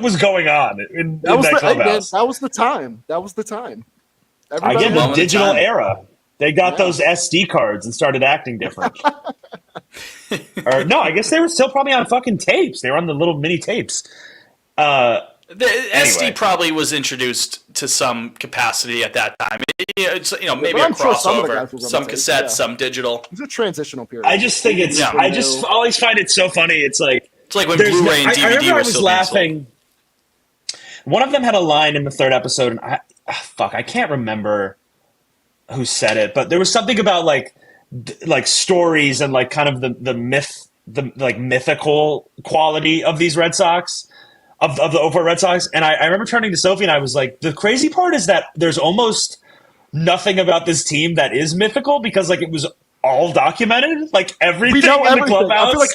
was going on in that clubhouse? That was the time. That was the time. Again, the digital era. They got those SD cards and started acting different. Or no, I guess they were still probably on fucking tapes. They were on the little mini tapes. The SD probably was introduced to some capacity at that time. It's, maybe a crossover, some cassette, some digital. It's a transitional period. I just think it's. I just always find it so funny. It's like when Blu-ray and DVD I remember were I was still laughing. One of them had a line in the third episode, and I can't remember who said it, but there was something about like stories and like kind of the myth, the like mythical quality of these Red Sox. Of the 04 Red Sox, and I remember turning to Sophie and I was like, the crazy part is that there's almost nothing about this team that is mythical, because like it was all documented. Like everything in the clubhouse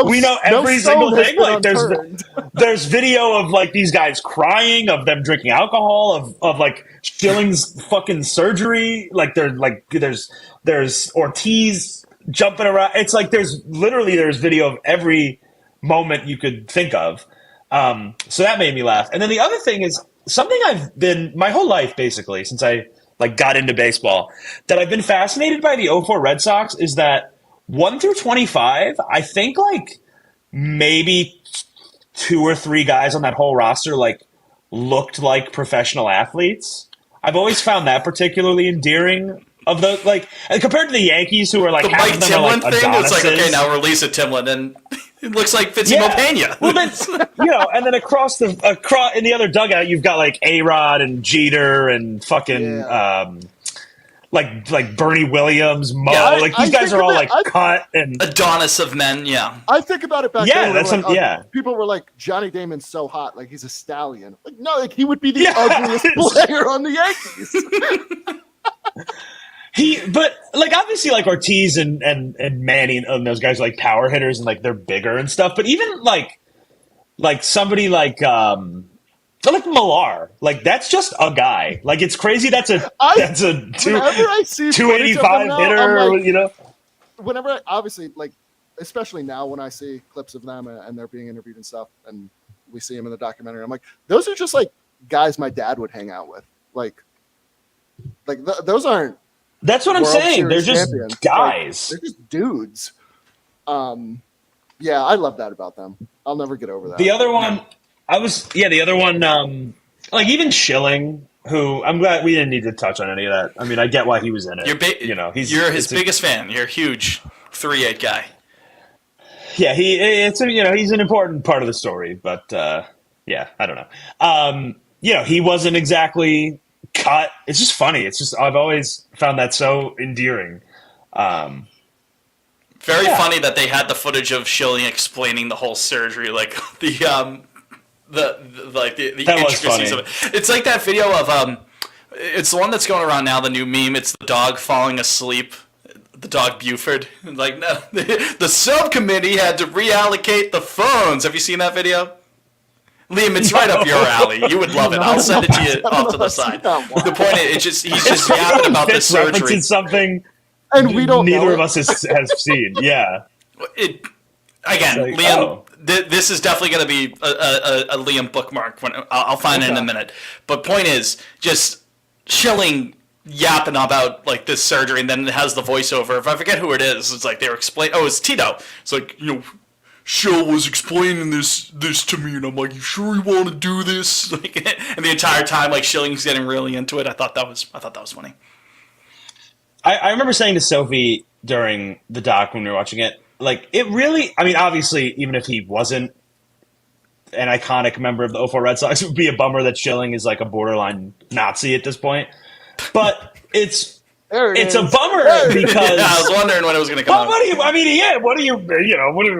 we know every single thing. Like there's video of like these guys crying, of them drinking alcohol, of like Schilling's fucking surgery. Like there's Ortiz jumping around. It's like there's video of every moment you could think of. So that made me laugh. And then the other thing is something I've been my whole life, basically, since I like got into baseball, that I've been fascinated by the 04 Red Sox is that 1 through 25, I think like maybe 2 or 3 guys on that whole roster like looked like professional athletes. I've always found that particularly endearing. Of the like, and compared to the Yankees, who are like the half Mike of them are Timlin like thing, Adonises. it's like, okay, now release a Timlin, and it looks like Fitzy Mopena. Well, then, and then across in the other dugout, you've got like A-Rod and Jeter and fucking like Bernie Williams, Mo. Like these guys are all like cut and Adonis of men. Yeah, I think about it back then. That's like, people were like, Johnny Damon's so hot, like he's a stallion. Like no, like he would be the ugliest player on the Yankees. But like obviously like Ortiz and Manny and those guys are like power hitters and like they're bigger and stuff. But even like somebody like Millar, like that's just a guy. Like it's crazy. That's a 285 hitter. Like, whenever obviously like especially now when I see clips of them and they're being interviewed and stuff, and we see them in the documentary, I'm like, those are just like guys my dad would hang out with. Like those aren't. That's what I'm saying. They're just guys. They're just dudes. I love that about them. I'll never get over that. The other one, like even Schilling, who I'm glad we didn't need to touch on any of that. I mean, I get why he was in it. You're his biggest fan. You're a huge 3-8 guy. Yeah, he's an important part of the story, but I don't know. He wasn't exactly cut. It's just funny. It's just I've always found that so endearing. Very funny that they had the footage of Schilling explaining the whole surgery, like the intricacies of it. It's like that video of it's the one that's going around now, the new meme. It's the dog falling asleep. the dog Buford. Like, no, the subcommittee had to reallocate the phones. Have you seen that video? Liam, it's right up your alley. You would love it. I'll send it to you off to the side. The point is, he's just yapping about this surgery. Referencing something And we don't neither know of us has seen. Yeah. Again, Like, Liam, oh. this is definitely going to be a Liam bookmark. When I'll find it in a minute. But point is, just Schilling yapping about like this surgery, and then it has the voiceover. If I forget who it is, it's like they were explaining. Oh, it's Tito. It's like, Schill was explaining this to me, and I'm like, you sure you want to do this? Like, and the entire time, like Schilling's getting really into it. I thought that was funny. I remember saying to Sophie during the doc when we were watching it, like, it really, I mean, obviously, even if he wasn't an iconic member of the 04 Red Sox, it would be a bummer that Schilling is like a borderline Nazi at this point. But it's a bummer because I was wondering when it was going to come out. what do you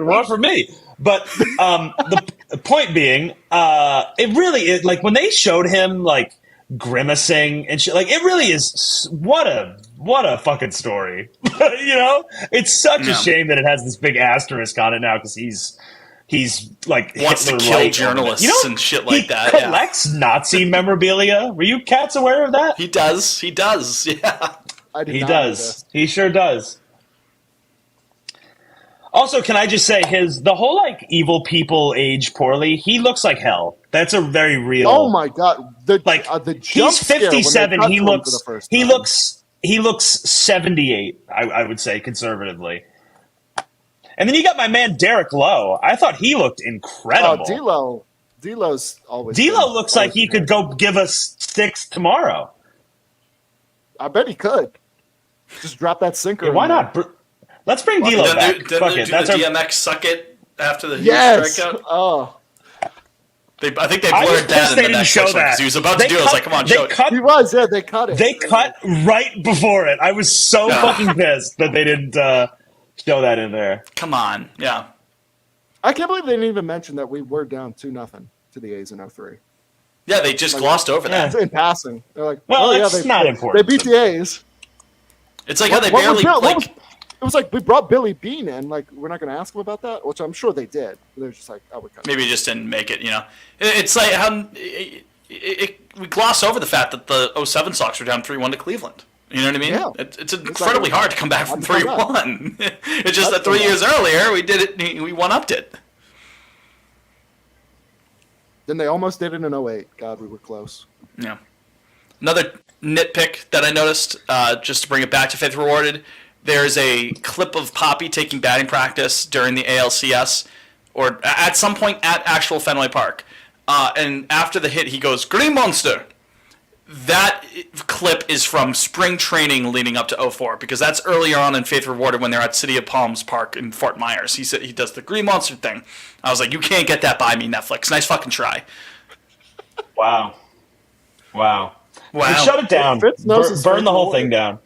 want from me? But the point being, it really is like when they showed him like grimacing and shit, like it really is what a fucking story. It's such a shame that it has this big asterisk on it now because he's like wants to kill journalists and shit like that. He collects Nazi memorabilia. Were you cats aware of that? He does. Yeah. He does. He sure does. Also, can I just say the whole like evil people age poorly? He looks like hell. That's a very real. Oh my god! The jump he's scare when they 57. cut He to him looks. for the first He time. looks 78. I would say conservatively. And then you got my man Derek Lowe. I thought he looked incredible. D'Lo's always. D'Lo looks like he could go give us 6 tomorrow. I bet he could. Just drop that sinker. Yeah, why not? Let's bring D'Lo back. Then Fuck they it. do That's the our. DMX suck it after the huge Yes. strikeout. Oh, I think they I was blurred that pissed in they the didn't next show one because that. he was about to do it. I was like, come on, show it. he was. Yeah, they cut it. They cut right before it. I was so fucking pissed that they didn't show that in there. Come on, yeah. I can't believe they didn't even mention that we were down 2-0 to the A's in 03. Yeah, they just glossed over that. In passing, they're like, Well, "Oh yeah, it's they not important. They beat the A's." It's like how they What barely was Bill- what like. was- It was like we brought Billy Bean in. Like we're not going to ask him about that, which I'm sure they did. They're just like, "Oh, we cut." Maybe it just didn't make it. It's like how we gloss over the fact that the 07 Sox were down 3-1 to Cleveland. You know what I mean? Yeah. It's incredibly hard to come back from Hard to come 3-1. It's just that 3 years earlier we did it. We one-upped it. Then they almost did it in 08. God, we were close. Yeah. Another nitpick that I noticed, just to bring it back to Fifth Rewarded, there's a clip of Poppy taking batting practice during the ALCS, or at some point at actual Fenway Park. And after the hit, he goes, "Green Monster." That clip is from spring training leading up to 04, because that's earlier on in Faith Rewarded when they're at City of Palms Park in Fort Myers. He said he does the Green Monster thing. I was like, you can't get that by me, Netflix. Nice fucking try. Wow. Wow. Shut it down. Fitz knows his Burn the whole favorite thing down.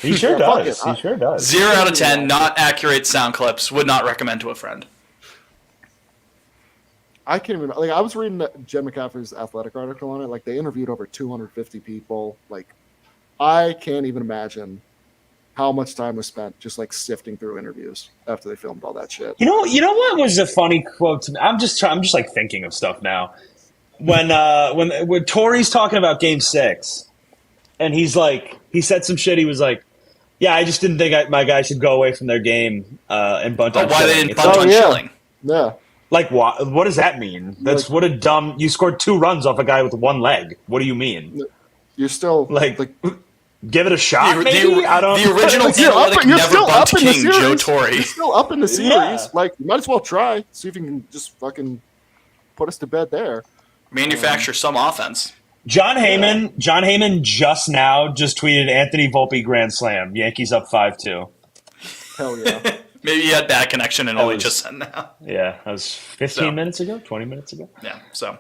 He sure fuck does. it. He sure does. 0 out of 10, not accurate sound clips. Would not recommend to a friend. I can't even. Like I was reading Jen McCaffrey's Athletic article on it. Like they interviewed over 250 people. Like I can't even imagine how much time was spent just like sifting through interviews after they filmed all that shit. You know what was a funny quote to me? I'm just like thinking of stuff now. When Tori's talking about Game 6, and he said some shit. He was like, "Yeah, I just didn't think my guy should go away from their game and bunt on." Why they Schilling." didn't bunt on yeah. Schilling? Yeah. Like what does that mean? That's what a dumb. You scored 2 runs off a guy with 1 leg. What do you mean? You're still Like give it a shot. Maybe I don't. The original You're analytic you're never still bumped up in the King, Joe series. Torre. You're still up in the series. Yeah. Like you might as well try. See if you can just fucking put us to bed there. Manufacture some offense. John Heyman just tweeted Anthony Volpe grand slam. Yankees up 5-2. Hell yeah. Maybe you had bad connection and only was- just said now. Yeah, that was 15 minutes ago, 20 minutes ago. Yeah, so.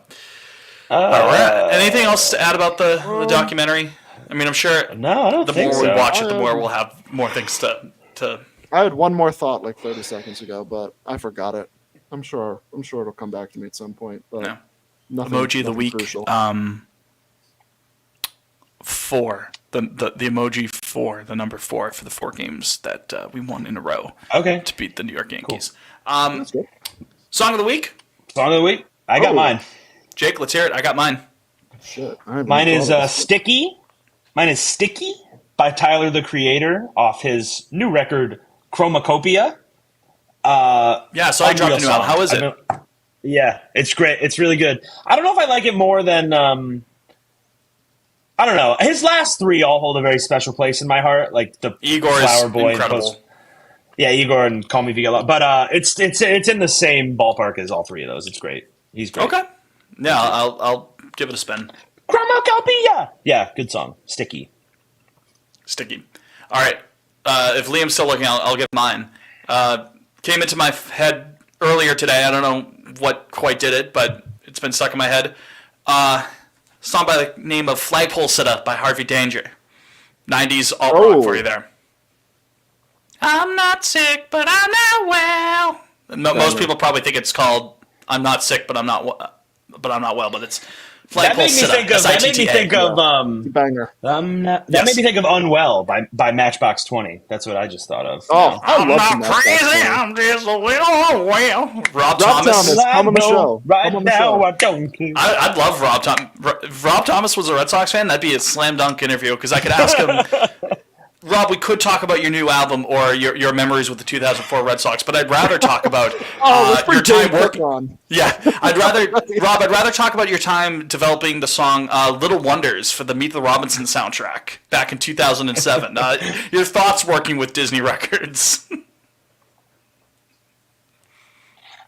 All right. Anything else to add about the documentary? I mean, I'm sure No, I don't the think more so. we watch it, the more we'll have more things to. I had one more thought like 30 seconds ago, but I forgot it. I'm sure it'll come back to me at some point. But Yeah. nothing, Emoji of the nothing week. crucial. 4. the emoji 4, the number 4 for the 4 games that we won in a row Okay. to beat the New York Yankees. That's good. Song of the week, Song of the week. I got mine. Jake. Let's hear it. I got mine. Shit. I haven't Mine thought is of this. Sticky. Mine is Sticky by Tyler, the Creator, off his new record, Chromacopia. Yeah, so I dropped a new album. How is it? Yeah, it's great. It's really good. I don't know if I like it more than I don't know. His last 3 all hold a very special place in my heart. Like the Igor Flower is Boy, incredible. yeah, Igor and Call Me If You Get Lost. But it's in the same ballpark as all 3 of those. It's great. He's great. Okay. Yeah, I'll give it a spin. Chromacopia. Yeah, good song. Sticky. Sticky. All right. If Liam's still looking, I'll give mine. Came into my head earlier today. I don't know what quite did it, but it's been stuck in my head. Song by the name of Flagpole Sitta by Harvey Danger. 90s alt rock for you there. I'm not sick, but I'm not well. Most people probably think it's called I'm not sick, but I'm not well. But it's That Flagpole made me Sitta. think of. That made me SITTA. think of. Banger. That Yes. made me think of "Unwell" by Matchbox 20. That's what I just thought of. Oh, I I'm love not some Matchbox crazy. 20. I'm just a little well. Rob Thomas. Thomas. Come on the show. Right Come on the now, show. I don't care. I'd love Rob Thomas. If Rob Thomas was a Red Sox fan, that'd be a slam dunk interview because I could ask him, Rob, we could talk about your new album or your memories with the 2004 Red Sox, but I'd rather talk about Let's bring your time Dave Cook working. on. Yeah, I'd rather talk about your time developing the song "Little Wonders" for the Meet the Robinson soundtrack back in 2007. Your thoughts working with Disney Records.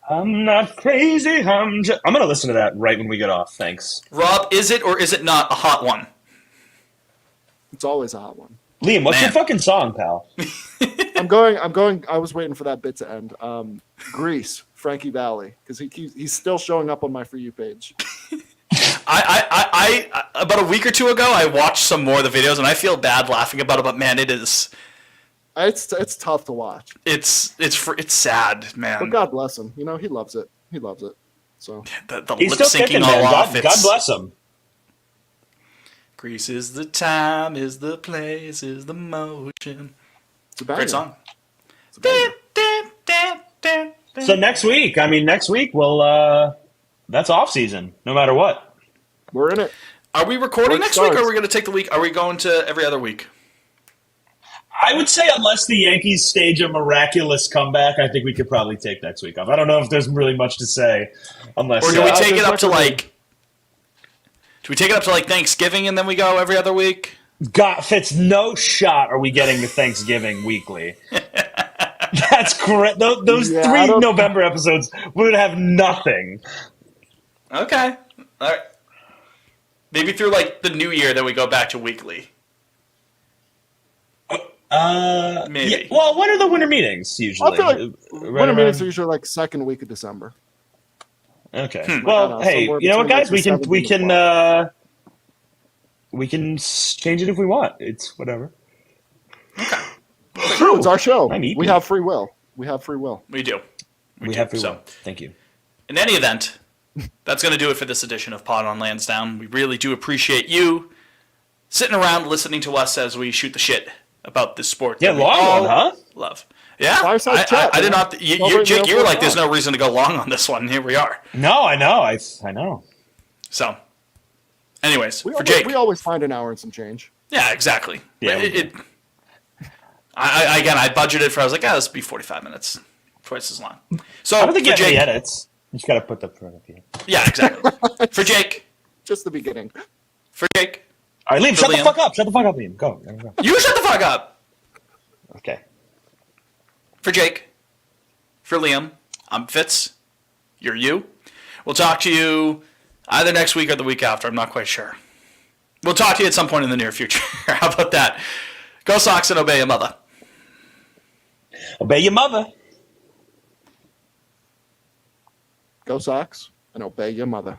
I'm not crazy. I'm gonna listen to that right when we get off. Thanks, Rob, is it or is it not a hot one? It's always a hot one. Liam. What's your Man. fucking song, pal? I'm going. I was waiting for that bit to end. Grease, Frankie Valli, because he's still showing up on my For You page. I about a week or two ago, I watched some more of the videos, and I feel bad laughing about it. But man, it's tough to watch. sad, But man. God bless him. You know, he loves it. He loves it. So The He's lip still kicking, syncing all man. off. God bless him. Grease is the time, is the place, is the motion. it's a banger. Great song. It's a banger. So next week, we'll that's off season, no matter what. We're in it. Are we recording Work next week, or starts. are we going to take the week? Are we going to every other week? I would say unless the Yankees stage a miraculous comeback, I think we could probably take next week off. I don't know if there's really much to say, unless. Or do we take there's it up to record- like? Do we take it up to like Thanksgiving and then we go every other week? God, Fitz, no shot are we getting to Thanksgiving weekly. That's correct. Those Yeah, I 3 don't- November episodes would have nothing. Okay. All right. Maybe through like the new year, then we go back to weekly. Maybe. Yeah, well, when are the winter meetings usually? I feel like Right winter meetings are around- usually like second week of December. Okay. I don't Well, know, hey, somewhere you know what, between, guys? like, the We 7th and can we can change it if we want. It's whatever. True, it's our show. I'm eating. We have free will. We have free will. We do. We do, have free so. will. Thank you. In any event, that's going to do it for this edition of Pod on Lansdowne. We really do appreciate you sitting around listening to us as we shoot the shit about this sport. Yeah, that we long all one, huh? Love. Yeah, Fireside chat, I did man. not. Celebrate Jake, you were Real like, "There's Football. no reason to go long on this one." And here we are. No, I know. I know. So, anyways, We for always, Jake, we always find an hour and some change. yeah, exactly. Yeah, we It, I budgeted for. I was like, this will be 45 minutes, twice as long. So I don't think you for have any Jake, edits. You just got to put the front up here. yeah, exactly. For Jake, Just the beginning. Oh, for Jake, All right, Liam, shut the Liam. fuck up. Shut the fuck up, Liam. Go. Go. you shut the fuck up. Okay. For Jake, for Liam, I'm Fitz. You're you. We'll talk to you either next week or the week after. I'm not quite sure. We'll talk to you at some point in the near future. How about that? Go Sox and obey your mother. Obey your mother. Go Sox and obey your mother.